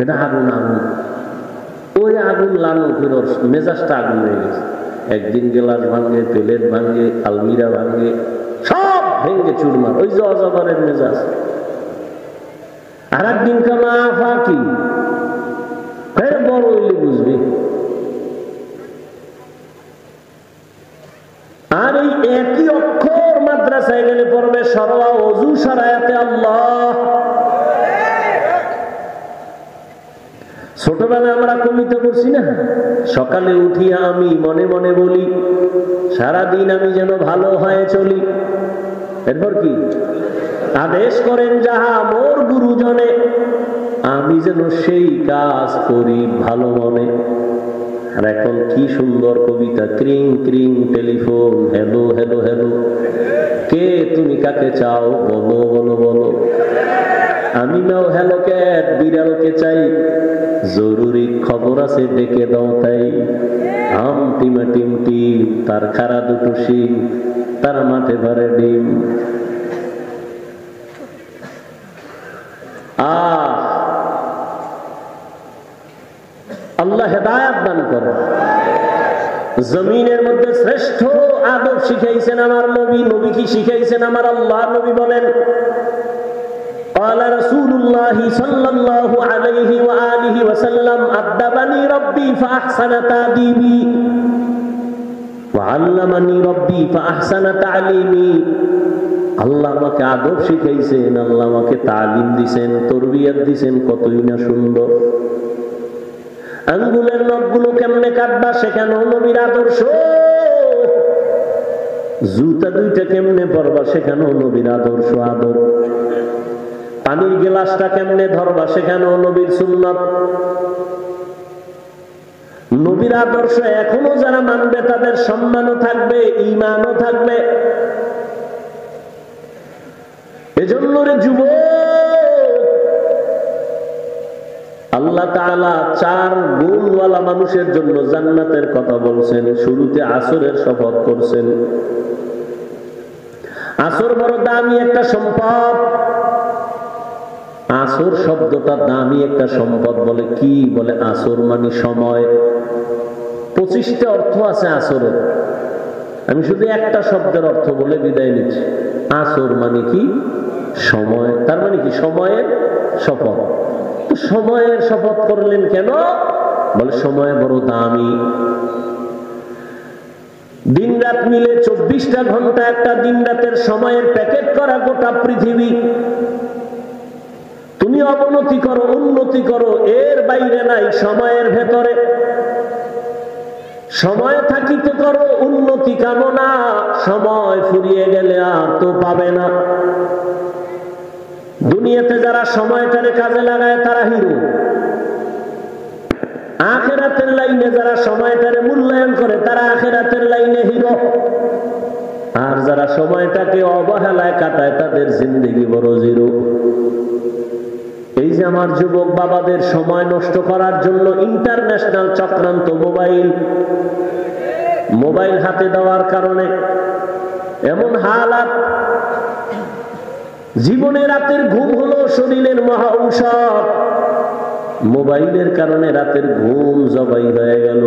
এটা আগুন আগুন। ওই আগুন লানো করে মেজাজটা আগুন হয়ে গেছে। একদিন গ্লাস ভাঙে, প্লেট ভাঙে, আলমিরা ভাঙে, সব ভেঙে চুরমার। ওই যে অজগরের মেজাজ। আর একদিন কামা আফা কি? ফের বড় হইলে বুঝবে। আর এই একই অক্ষর মাদ্রাসায় গেলে পড়বে সরওয়া ওযু সারায়াতে আল্লাহ। ছোটবেলায় আমরা কবিতা করছি না, সকালে উঠিয়া আমি মনে মনে বলি সারাদিন আমি যেন ভালো হয়ে চলি। এরপর কি? আদেশ করেন যাহা মোর গুরুজনে, আমি যেন সেই কাজ করি ভালো মনে। আর এখন কি সুন্দর কবিতা, ক্রিং ক্রিং টেলিফোন, হ্যালো হ্যালো হ্যালো, কে তুমি কাকে চাও বলো বলো বলো, আমি নাও হ্যালো ক্যাট বিড়ালকে চাই, জরুরি খবর আছে ডেকে দাও তাই, আম টিমা টিম টিম তার খারা দুটো শিং, তারা মাঠে ভরে ডিম। আল্লাহ হেদায়েত দান করে। জমিনের মধ্যে শ্রেষ্ঠ আদব শিখাইছেন আমার নবী। নবী কি শিখাইছেন আমার আল্লাহ? নবী বলেন قال رسول الله صلى الله عليه وآله وسلم أدبني ربي فأحسن تأديبي وعلمني ربي فأحسن تعليمي। আল্লাহ আমাকে আদব শিখাইছেন, আল্লাহ আমাকে তালিম দিছেন, তরবিয়ত দিছেন, কতই না সুন্দর। আঙ্গুলের নখগুলো কেমনে কাটবা সেখানেও নবীর আদর্শ। জুতা দুইটা কেমনে পরবা সেখানেও নবীর আদর্শ আদব। পানির গ্লাসটা কেমনে ধরবা সেখানেও নবীর সুন্নাত। নবীর আদর্শ এখনো যারা মানবে তাদের সম্মানও থাকবে, ঈমানও থাকবে। এজন্য রে যুবক, আল্লাহ তাআলা 4 গুণওয়ালা মানুষের জন্য জান্নাতের কথা বলছেন। শুরুতে আসরের শপথ করছেন। আসর বড় দামি একটা সম্পদ। আসর শব্দটা দামি একটা সম্পদ বলে কি? বলে আসর মানে সময়। 25টা অর্থ আছে আসরের। আমি শুধু একটা শব্দের অর্থ বলে বিদায় নিচ্ছি। আসর মানে কি? সময়। তার মানে কি? সময়ের শপথ। তো সময়ের শপথ করলেন কেন? বলে সময় বড় দামি। দিন রাত মিলে 24টা ঘন্টা একটা দিন রাতের সময়ের প্যাকেট করা গোটা পৃথিবী। তুমি অবনতি করো উন্নতি করো, এর বাইরে নাই, সময়ের ভেতরে। সময় থাকিতে করো উন্নতি কামনা, সময় ফুরিয়ে গেলে আর তো পাবে না। দুনিয়াতে যারা সময়টারে কাজে লাগায় তারা হিরো। আখিরাতের লাইনে যারা সময়টারে মূল্যায়ন করে তারা আখিরাতের লাইনে হিরো। আর যারা সময়টাকে অবহেলায় কাটায় তাদের জিন্দেগি বড় জিরো। এই যে আমার যুবক বাবাদের সময় নষ্ট করার জন্য ইন্টারন্যাশনাল চক্রান্ত, মোবাইল হাতে দেওয়ার কারণে এমন হালাত। জীবনে রাতের ঘুম হলো শরীরের মহা ঔষধ। মোবাইলের কারণে রাতের ঘুম জবাই হয়ে গেল।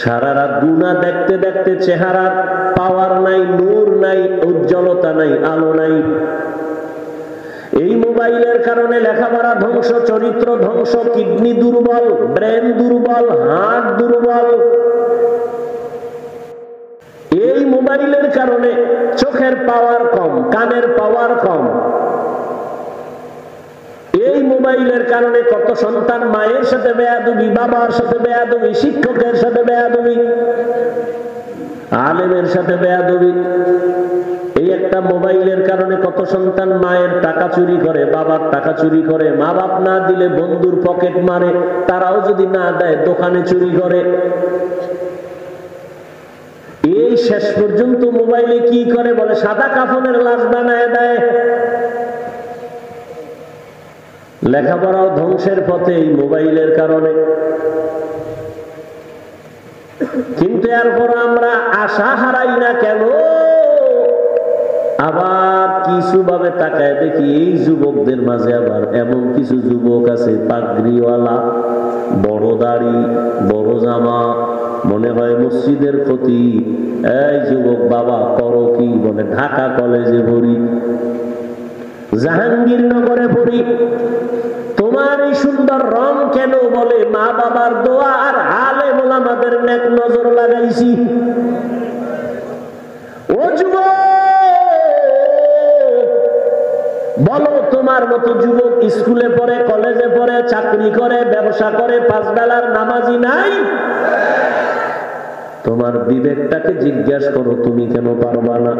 সারা রাত গুনাহ দেখতে দেখতে চেহারার পাওয়ার নাই, নূর নাই, উজ্জ্বলতা নাই, আলো নাই। এই মোবাইলের কারণে লেখাপড়া ধ্বংস, চরিত্র ধ্বংস, কিডনি দুর্বল, ব্রেন দুর্বল, হার্ট দুর্বল। এই মোবাইলের কারণে চোখের পাওয়ার কম, কানের পাওয়ার কম। এই মোবাইলের কারণে কত সন্তান মায়ের সাথে বেয়াদবি, বাবার সাথে বেয়াদবি, শিক্ষকের সাথে বেয়াদবি, আলেমের সাথে বেয়াদবি। এই একটা মোবাইলের কারণে কত সন্তান মায়ের টাকা চুরি করে, বাবার টাকা চুরি করে, মা বাপ না দিলে বন্ধুর পকেট মারে, তারাও যদি না দেয় দোকানে চুরি করে। এই শেষ পর্যন্ত মোবাইলে কি করে বলে সাদা কাফনের লাশ বানায় দেয়। লেখাপড়াও ধ্বংসের পথে এই মোবাইলের কারণে। কিন্তু এরপর আমরা আশা হারাই না কেন? আবার কিছু ভাবে তাকায় দেখি এই যুবকদের মাঝে আবার এমন কিছু যুবক আছে পাগড়িওয়ালা, বড় দাড়ি, বড় জামা, মনে হয় মসজিদের ক্ষতি। এই যুবক বাবা করো কি? বলে ঢাকা কলেজে পড়ি, জাহাঙ্গীরনগরে পড়ি। তোমার এই সুন্দর রং কেন? বলে মা বাবার দোয়া আর আলেম ওলামাদের নেক নজর লাগাইছি। ও যুবক বলো, তোমার মতো যুবক স্কুলে পড়ে, কলেজে পড়ে, চাকরি করে, ব্যবসা করে, পাঁচ বেলার নামাজি নাই? তোমার বিবেকটাকে জিজ্ঞাসা করো, তুমি কেন পারবা না?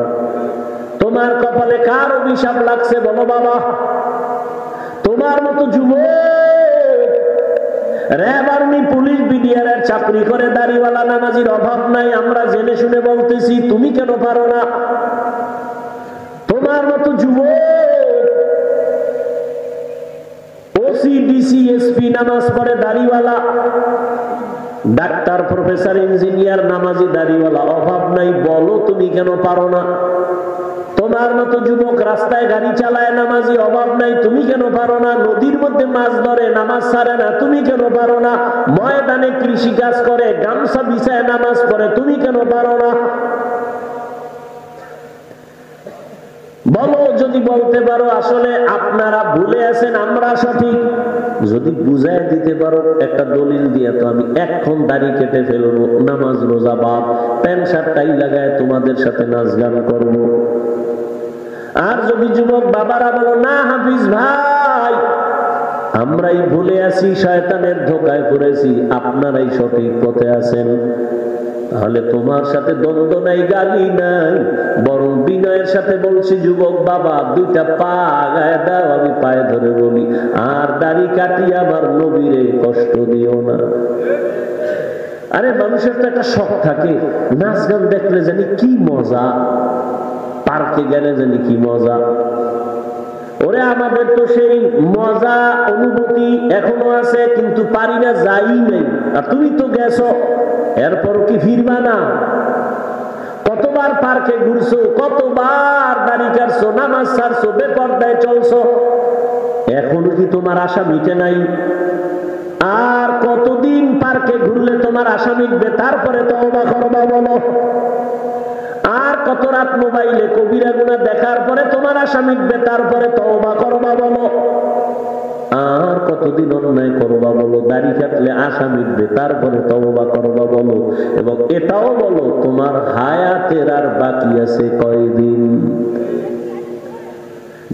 তোমার কপালে কার অভিশাপ লাগছে বলো বাবা? তোমার মতো যুবক র‍্যাব, আর্মি, পুলিশ, বিডিআর এর চাকরি করে, দাড়িওয়ালা, নামাজির অভাব নাই। আমরা জেনে শুনে বলতেছি, তুমি কেন পারো না? তোমার মতো যুবক ওসি, ডিসি, এসপি নামাজ পড়ে, দাড়িওয়ালা, ডাক্তার, প্রফেসর, ইঞ্জিনিয়ার, নামাজি, দাড়িওয়ালা, অভাব নাই। বলো তুমি কেন পারো না? তোমার মতো যুবক রাস্তায় গাড়ি চালায়, নামাজি, অভাব নাই। তুমি কেন পারো না? নদীর মধ্যে মাছ ধরে, নামাজ ছাড়ে না। তুমি কেন পারো না? ময়দানে কৃষি কাজ করে, গামছা বিছায় নামাজ পড়ে। তুমি কেন পারো না? বলো, যদি বলতে পারো আসলে আপনারা ভুলে আছেন, আমরা সঠিক, যদি বুঝাই দিতে পারো একটা দলিল দিয়ে, তো আমি এক্ষণ দাড়ি কেটে ফেলবো, নামাজ রোজা বাদ, প্যান্ট শার্ট টাই লাগায় তোমাদের সাথে নাচ গান করবো। আর যদি যুবক বাবারা বলো, না হাফিজ ভাই আমরাই ভুলে আছি, শয়তানের ধোকায় পড়েছি, আপনারাই সঠিক পথে আছেন, তাহলে তোমার সাথে দ্বন্দ্ব নাই, গালি নাই, বরং বিনয়ের সাথে বলছি, যুবক বাবা দুইটা পা আগায় দাও, আমি পায়ে ধরে বলি, আর দাড়ি কাটিয়ে আমার নবীরে কষ্ট দিও না। আরে মানুষের তো একটা শখ থাকে, নাচ গান দেখলে জানি কি মজা, পার্কে গেলে জানি কি মজা। ওরে আমাদের তো সেই মজা অনুভূতি এখনো আছে, কিন্তু পারি না, যাই নেই। আর তুমি তো গেছো, এরপর কি ফিরবা না? কতবার পার্কে ঘুরছো, কতবার দাড়ি কাটছো, নামাজ ছাড়ছো, বেপরদায় চলছো, এখনো কি তোমার আশা মিটে নাই? আর কতদিন পার্কে ঘুরলে তোমার আশা মিটবে? তারপরে তওবা করবা বলো। আর কত রাত মোবাইলে কবিরা গুনাহ দেখার পরে তোমার আশা মিটবে? তারপরে তওবা করবা বলো। আর কতদিন অন্যায় করবা বলো? দাড়ি কাটলে আশা মিটবে, তারপরে তওবা করবা বলো। এবং এটাও বলো, তোমার হায়াতের আর বাকি আছে কয়দিন?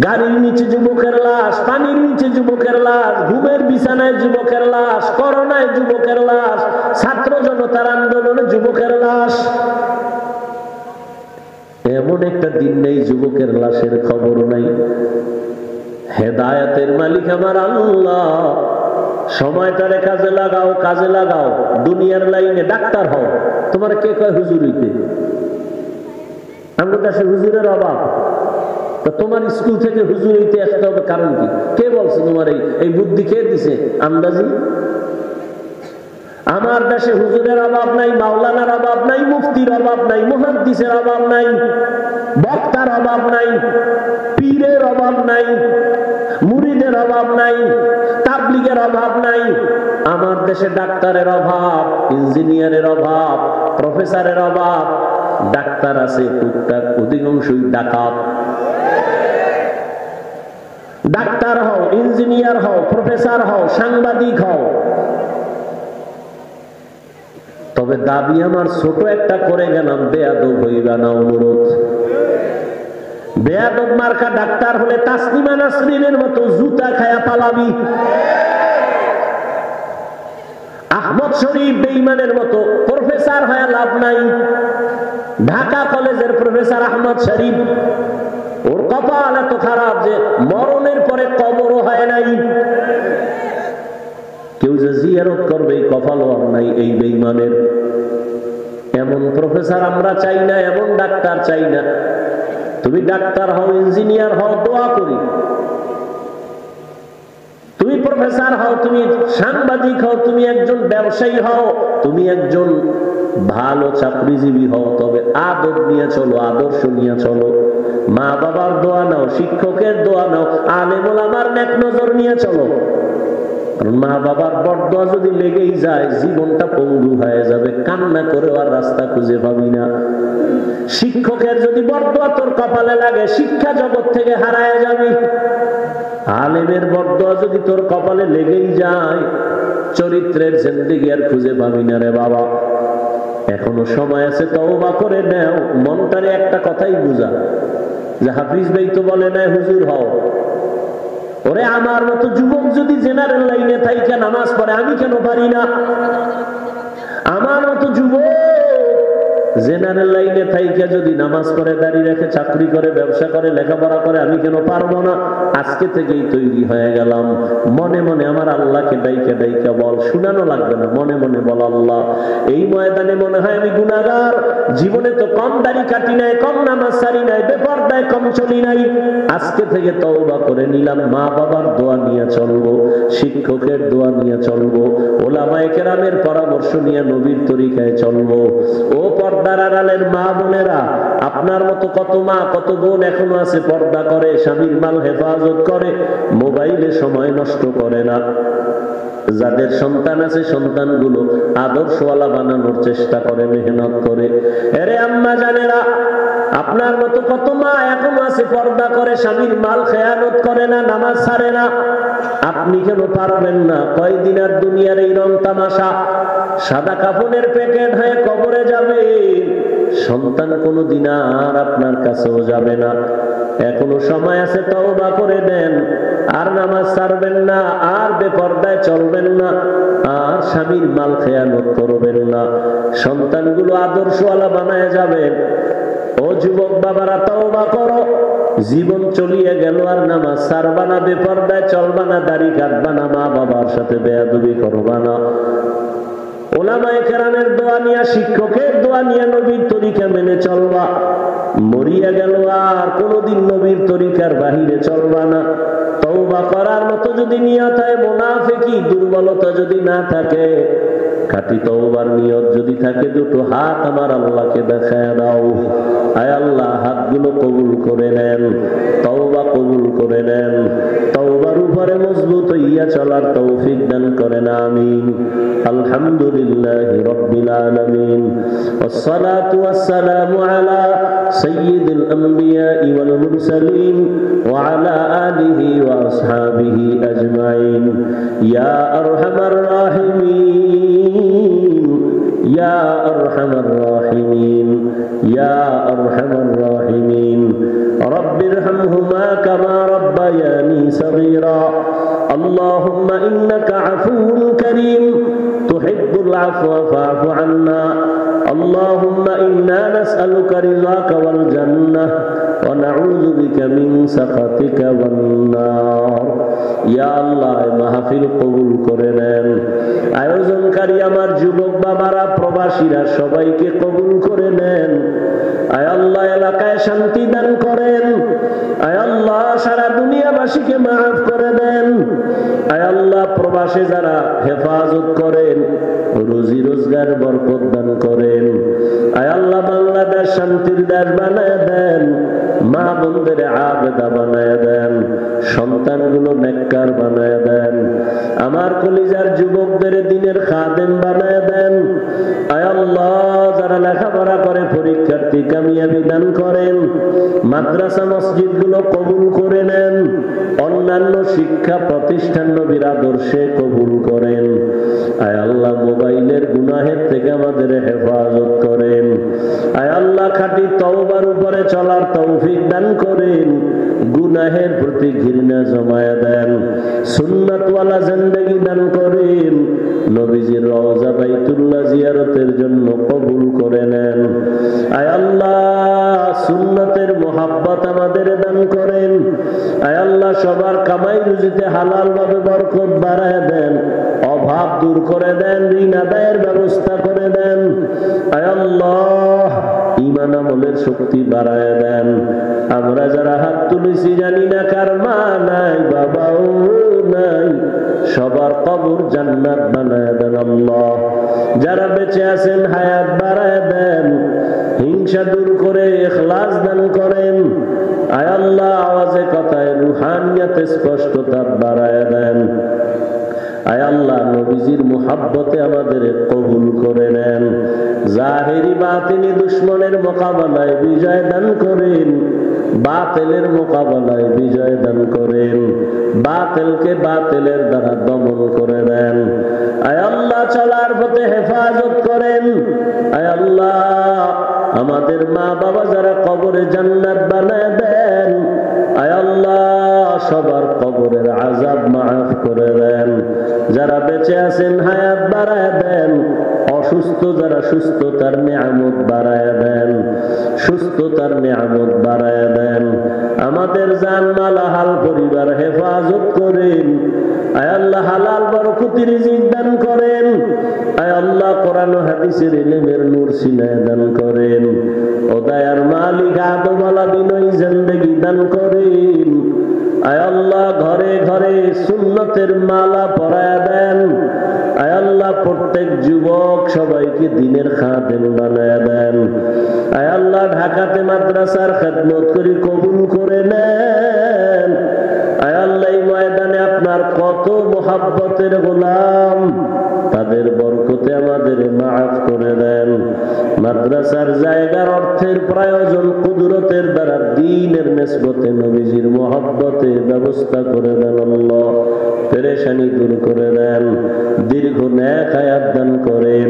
গাড়ির নিচে যুবকের লাশ, পানির নিচে যুবকের লাশ, ঘুমের বিছানায় যুবকের লাশ, করোনায় যুবকের লাশ, ছাত্র জনতার আন্দোলনে যুবকের লাশ। এমন একটা দিন নেই যুবকের লাশের খবর নাই। হেদায়েতের মালিক আমার আল্লাহ। সময়টারে কাজে লাগাও, কাজে লাগাও। দুনিয়ার লাইনে ডাক্তার হও। তোমার কে কয় হুজুর হইতে? আমাদের কাছে হুজুরের অভাব। তোমার স্কুল থেকে হুজুর হইতে আসতে হবে, কারণ কি? কে বলছে তোমার এই বুদ্ধি? কে দিছে আন্দাজি? আমার দেশে হুজুরের অভাব নাই, মাওলানার অভাব নাই, মুফতির অভাব নাই, মুহাদ্দিসের অভাব নাই, বক্তার অভাব নাই, পীরের অভাব নাই, মুরিদের অভাব নাই, তাবলীগের অভাব নাই। আমার দেশে ডাক্তারের অভাব, ইঞ্জিনিয়ারের অভাব, প্রফেসরের অভাব। ডাক্তার আছে টুকটাক, অধিকাংশই ডাকাত। ডাক্তার হও, ইঞ্জিনিয়ার হও, প্রফেসর হও, সাংবাদিক হও, তবে তবে দাবি আমার ছোট একটা করে গেলাম, বেয়াদব হইবা না, অনুরোধ। বেয়াদব মার্কা ডাক্তার হলে তাসলিমা নাসরিনের মতো জুতা খায়া পালাবি। আহমদ শরীফ বেঈমানের মতো প্রফেসর হয়ে লাভ নাই। ঢাকা কলেজের প্রফেসর আহমদ শরীফ, ওর কপাল এত খারাপ যে মরণের পরে কবরও হয় নাই। কেউ যে জিয়ারত করবে এই কপালও নাই এই বেঈমানের। এমন প্রফেসর আমরা চাই না, এমন ডাক্তার চাই না। তুমি ডাক্তার হও, ইঞ্জিনিয়ার হও, দোয়া করি। তুমি প্রফেসর হও, তুমি সাংবাদিক হও, তুমি একজন ব্যবসায়ী হও, তুমি একজন ভালো চাকরিজীবী হও, তবে আদব নিয়ে চলো, আদর্শ নিয়ে চলো। মা বাবার দোয়া নাও, শিক্ষকের দোয়া নাও, আলেম ওলামার নেক নজর নিয়ে চলো। কারণ মা বাবার বরদোয়া যদি লেগেই যায়, জীবনটা পঙ্গু হয়ে যাবে, কান্না করে আর রাস্তা খুঁজে পাবি না। শিক্ষকের যদি বরদোয়া তোর কপালে লাগে, শিক্ষা জগৎ থেকে হারায় যাবি। আলেমের বরদোয়া যদি তোর কপালে লেগেই যায়, চরিত্রের জিন্দেগি আর খুঁজে পাবি না রে বাবা। এখনো সময় আছে, তওবা করে নাও। মনটারে একটা কথাই বুঝা যে হাফিজ ভাই তো বলে না হুজুর হও। ওরে আমার মতো যুবক যদি জেনারেল লাইনে থাইকা নামাজ পড়ে, আমি কেন পারি না? আমার মতো যুবক জেনারেল লাইনে থাইকা যদি নামাজ পড়ে, দাঁড়িয়ে রেখে চাকরি করে, ব্যবসা করে, লেখাপড়া করে, আমি কেন পারবো না? আজকে থেকেই তৈরি হয়ে গেলাম। মনে মনে আমার আল্লাহকে ডাইকা ডাইকা বল, শুনানো লাগবে না, মনে মনে বল, আল্লাহ এই ময়দানে মনে হয় আমি গুনাহগার। জীবনে তো কম দাড়ি কাটি নাই, কম নামাজ সারি নাই, বেপরদায় কম চলি নাই। আজকে থেকে তওবা করে নিলাম। মা বাবার দোয়া নিয়ে চলবো, শিক্ষকের দোয়া নিয়ে চলবো, ওলামায়ে কেরামের পরামর্শ নিয়ে নবীর তরিকায় চলবো। ও পর্দার আড়ালের মা বোনেরা, আপনার মতো কত মা কত বোন এখনো আছে পর্দা করে, স্বামীর মাল হেফাজত করে, মোবাইলে সময় নষ্ট করে না। যাদের সন্তান আছে সন্তানগুলো আদর্শওয়ালা বানানোর চেষ্টা করে, মেহনত করে। এরে আম্মা জানেরা, আপনার মতো কত মা এখনো আছে পর্দা করে, স্বামীর মাল খেয়ানত করে না, নামাজ ছাড়ে না। আপনি কেন পারবেন না? কয়দিন আর দুনিয়ার এই রং তামাশা, সাদা কাপড়ের প্যাকেট হয়ে কবরে যাবে। সন্তান কোনোদিন আর আপনার কাছেও যাবে না। এখনো সময় আছে, তওবা করে দেন। আর নামাজ ছাড়বেন না, আর বেপরদায় চলবেন না, আর স্বামীর মাল খেয়ানত করবেন না। সন্তানগুলো আদর্শওয়ালা বানায় যাবেন। ও যুবক বাবারা, তওবা করো। জীবন চলিয়ে গেল, আর নামাজ ছাড়বা না, বেপরদায় চলবা না, দাড়ি কাটবা না, মা বাবার সাথে বেয়াদবি করবা না। ওলামায়ে কেরামের দোয়া নিয়ে, শিক্ষকের দোয়া নিয়ে নবীর তরিকা মেনে চলবা। মরিয়া গেল, আর কোনোদিন নবীর তরিকার বাহিরে চলবা না। তওবা করার মতো যদি নিয়ত হয়, মুনাফিকি দুর্বলতা যদি না থাকে, খাঁটি তওবার নিয়ত যদি থাকে, দুটো হাত আমার আল্লাহকে দেখায় দাও। আয় আল্লাহ, হাতগুলো কবুল করে নেন, তওবা কবুল করে নেন। তওবার উপরে মজবুত হইয়া চলার তৌফিক দান করেন, আমিন। আলহামদুলিল্লাহি রাব্বিল আলামিন, ওয়াসসালাতু ওয়াসসালামু আলা সাইয়্যিদিল আমবিয়া ওয়াল মুরসালিন ওয়া আলা আলিহি ওয়া আসহাবিহি আজমাইন। ইয়া আরহামার রাহিমিন, ইয়া আরহামার রাহিমিন, ইয়া আরহামার রাহিমিন। রব্বিরহামহুমা কামা রাব্বায়ানি সগীরা। اللهم إنك عفو كريم تحب العفو فاعف عنا. اللهم إنا نسألك رضاك والجنة ونعوذ بك من سخطك والنار. يا الله মাহফিল কবুল করে নেন। আয়োজনকারী আমার যুবক বাবারা, প্রবাসীরা, সবাইকে কবুল করে নেন। আয় আল্লাহ, এলাকায় শান্তি দান করেন। আয় আল্লাহ, সারা দুনিয়াবাসীকে মাফ করে দেন। আয় আল্লাহ, প্রবাসে যারা হেফাজত করেন, রুজি রোজগার বরকত দান করেন। আয় আল্লাহ, বাংলাদেশ শান্তির দেশ বানায় দেন। মা বোনদের আবেদা বানায় দেন, সন্তানগুলো নেককার বানায় দেন। আমার কলিজার যুবকদের দিনের খাদেম বানায় দেন। আয় আল্লাহ, যারা লেখাপড়া করে পরীক্ষার্থী কামিয়াবি দান করেন। মাদ্রাসা মসজিদ গুলো কবুল করে নেন। অন্যান্য শিক্ষা প্রতিষ্ঠান নবীর আদর্শে কবুল করেন। আয় আল্লাহ মোবাইলের গুনাহের থেকে আমাদের হেফাজত করেন। আয় আল্লাহ খাঁটি তওবার উপরে চলার তৌফিক দান করেন। গুনাহের প্রতি ঘৃণা জমায়া দেন। সুন্নাতওয়ালা জিন্দেগি দান করেন। নবীজির রওজা বাইতুল্লাহ জিয়ারতের জন্য কবুল করে নেন। আয় আল্লাহ সুন্নতের মোহাব্বত আমাদের দান করেন। আয় আল্লাহ সবার কামাই রুজিতে হালাল ভাবে বরকত বাড়ায় দেন, অভাব দূর করে দেন, ঋণ আদায়ের ব্যবস্থা করে দেন। আয় আল্লাহ ঈমান আমলের শক্তি বাড়ায় দেন। আমরা যারা হাত তুলেছি জানি না কার মা নাই বাবাও নাই, সবার কবর জান্নাত বানায় দেন আল্লাহ। যারা বেঁচে আছেন হায়াত বাড়ায় দেন, হিংসা দূর করে ইখলাস দান করেন। আয় আল্লাহ আওয়াজে কথায় রুহানিয়াতে স্পষ্টতা বাড়ায় দেন। আয় আল্লাহ নবীজির মুহাব্বতে আমাদের কবুল করে নেন। জাহেরি বাতিনি দুশমনের মোকাবেলায় বিজয় দান করেন। বাতিলের মোকাবেলায় বিজয় দান করেন। বাতিলকে বাতিলের দ্বারা দমন করে দেন। আয় আল্লাহ চলার পথে হেফাজত করেন। আয় আল্লাহ আমাদের মা বাবা যারা কবরে জান্নাত বানায় দেন। আয় আল্লাহ সবার কবরের আযাব মাফ করে দেন। যারা বেঁচে আছেন হায়াত বাড়ায় দেন। অসুস্থ যারা সুস্থতার নিয়ামত বাড়ায় দেন। সুস্থতার নিয়ামত বাড়ায় দেন। আমাদের জানমাল হাল পরিবার হেফাজত করেন। আয় আল্লাহ হালাল বরকতি রিজিক দান করেন। আয় আল্লাহ কোরআন ও হাদিসের ইলমের নূর সিনায় দান করেন। ও দয়ার মালিক আদওয়ালা বিনয়ী জিন্দেগি দান করেন। আয় আল্লাহ ঘরে ঘরে সুন্নতের মালা পরায়া দেন। আয় আল্লাহ প্রত্যেক যুবক সবাইকে দ্বীনের খাদেম বানায়া দেন। আয় আল্লাহ ঢাকাতে মাদ্রাসার খেদমত করি কবুল করে নেন। আয় আল্লাহ এই ময়দানে আপনার কত মুহাব্বতের গোলাম, তাদের বরকতে আমাদের মাফ করে দেন। মাদ্রাসার জায়গার অর্থের প্রয়োজন কুদরতের দ্বারা দ্বীনের নিসবতে নবীজির মুহাব্বতে ব্যবস্থা করে দেন আল্লাহ। পেরেশানি দূর করে দেন। দীর্ঘ নেক হায়াত দান করেন।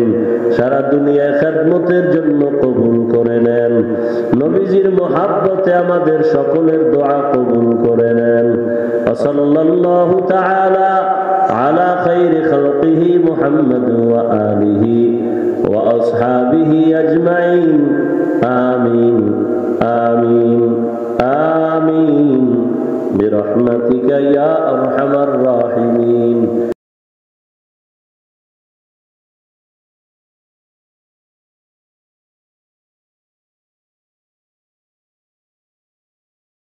সারা দুনিয়ায় খেদমতের জন্য কবুল করে নেন। নবীজির মুহাব্বতে আমাদের সকলের দোয়া কবুল করে নেন। সাল্লাল্লাহু তাআলা আলা খায়রি খালকিহি মুহাম্মদ ওয়া আলিহি ওয়া আসহাবিহি আজমাইন। আমিন আমিন আমিন বিরহমাতিকা ইয়া আরহামার রাহিমিন।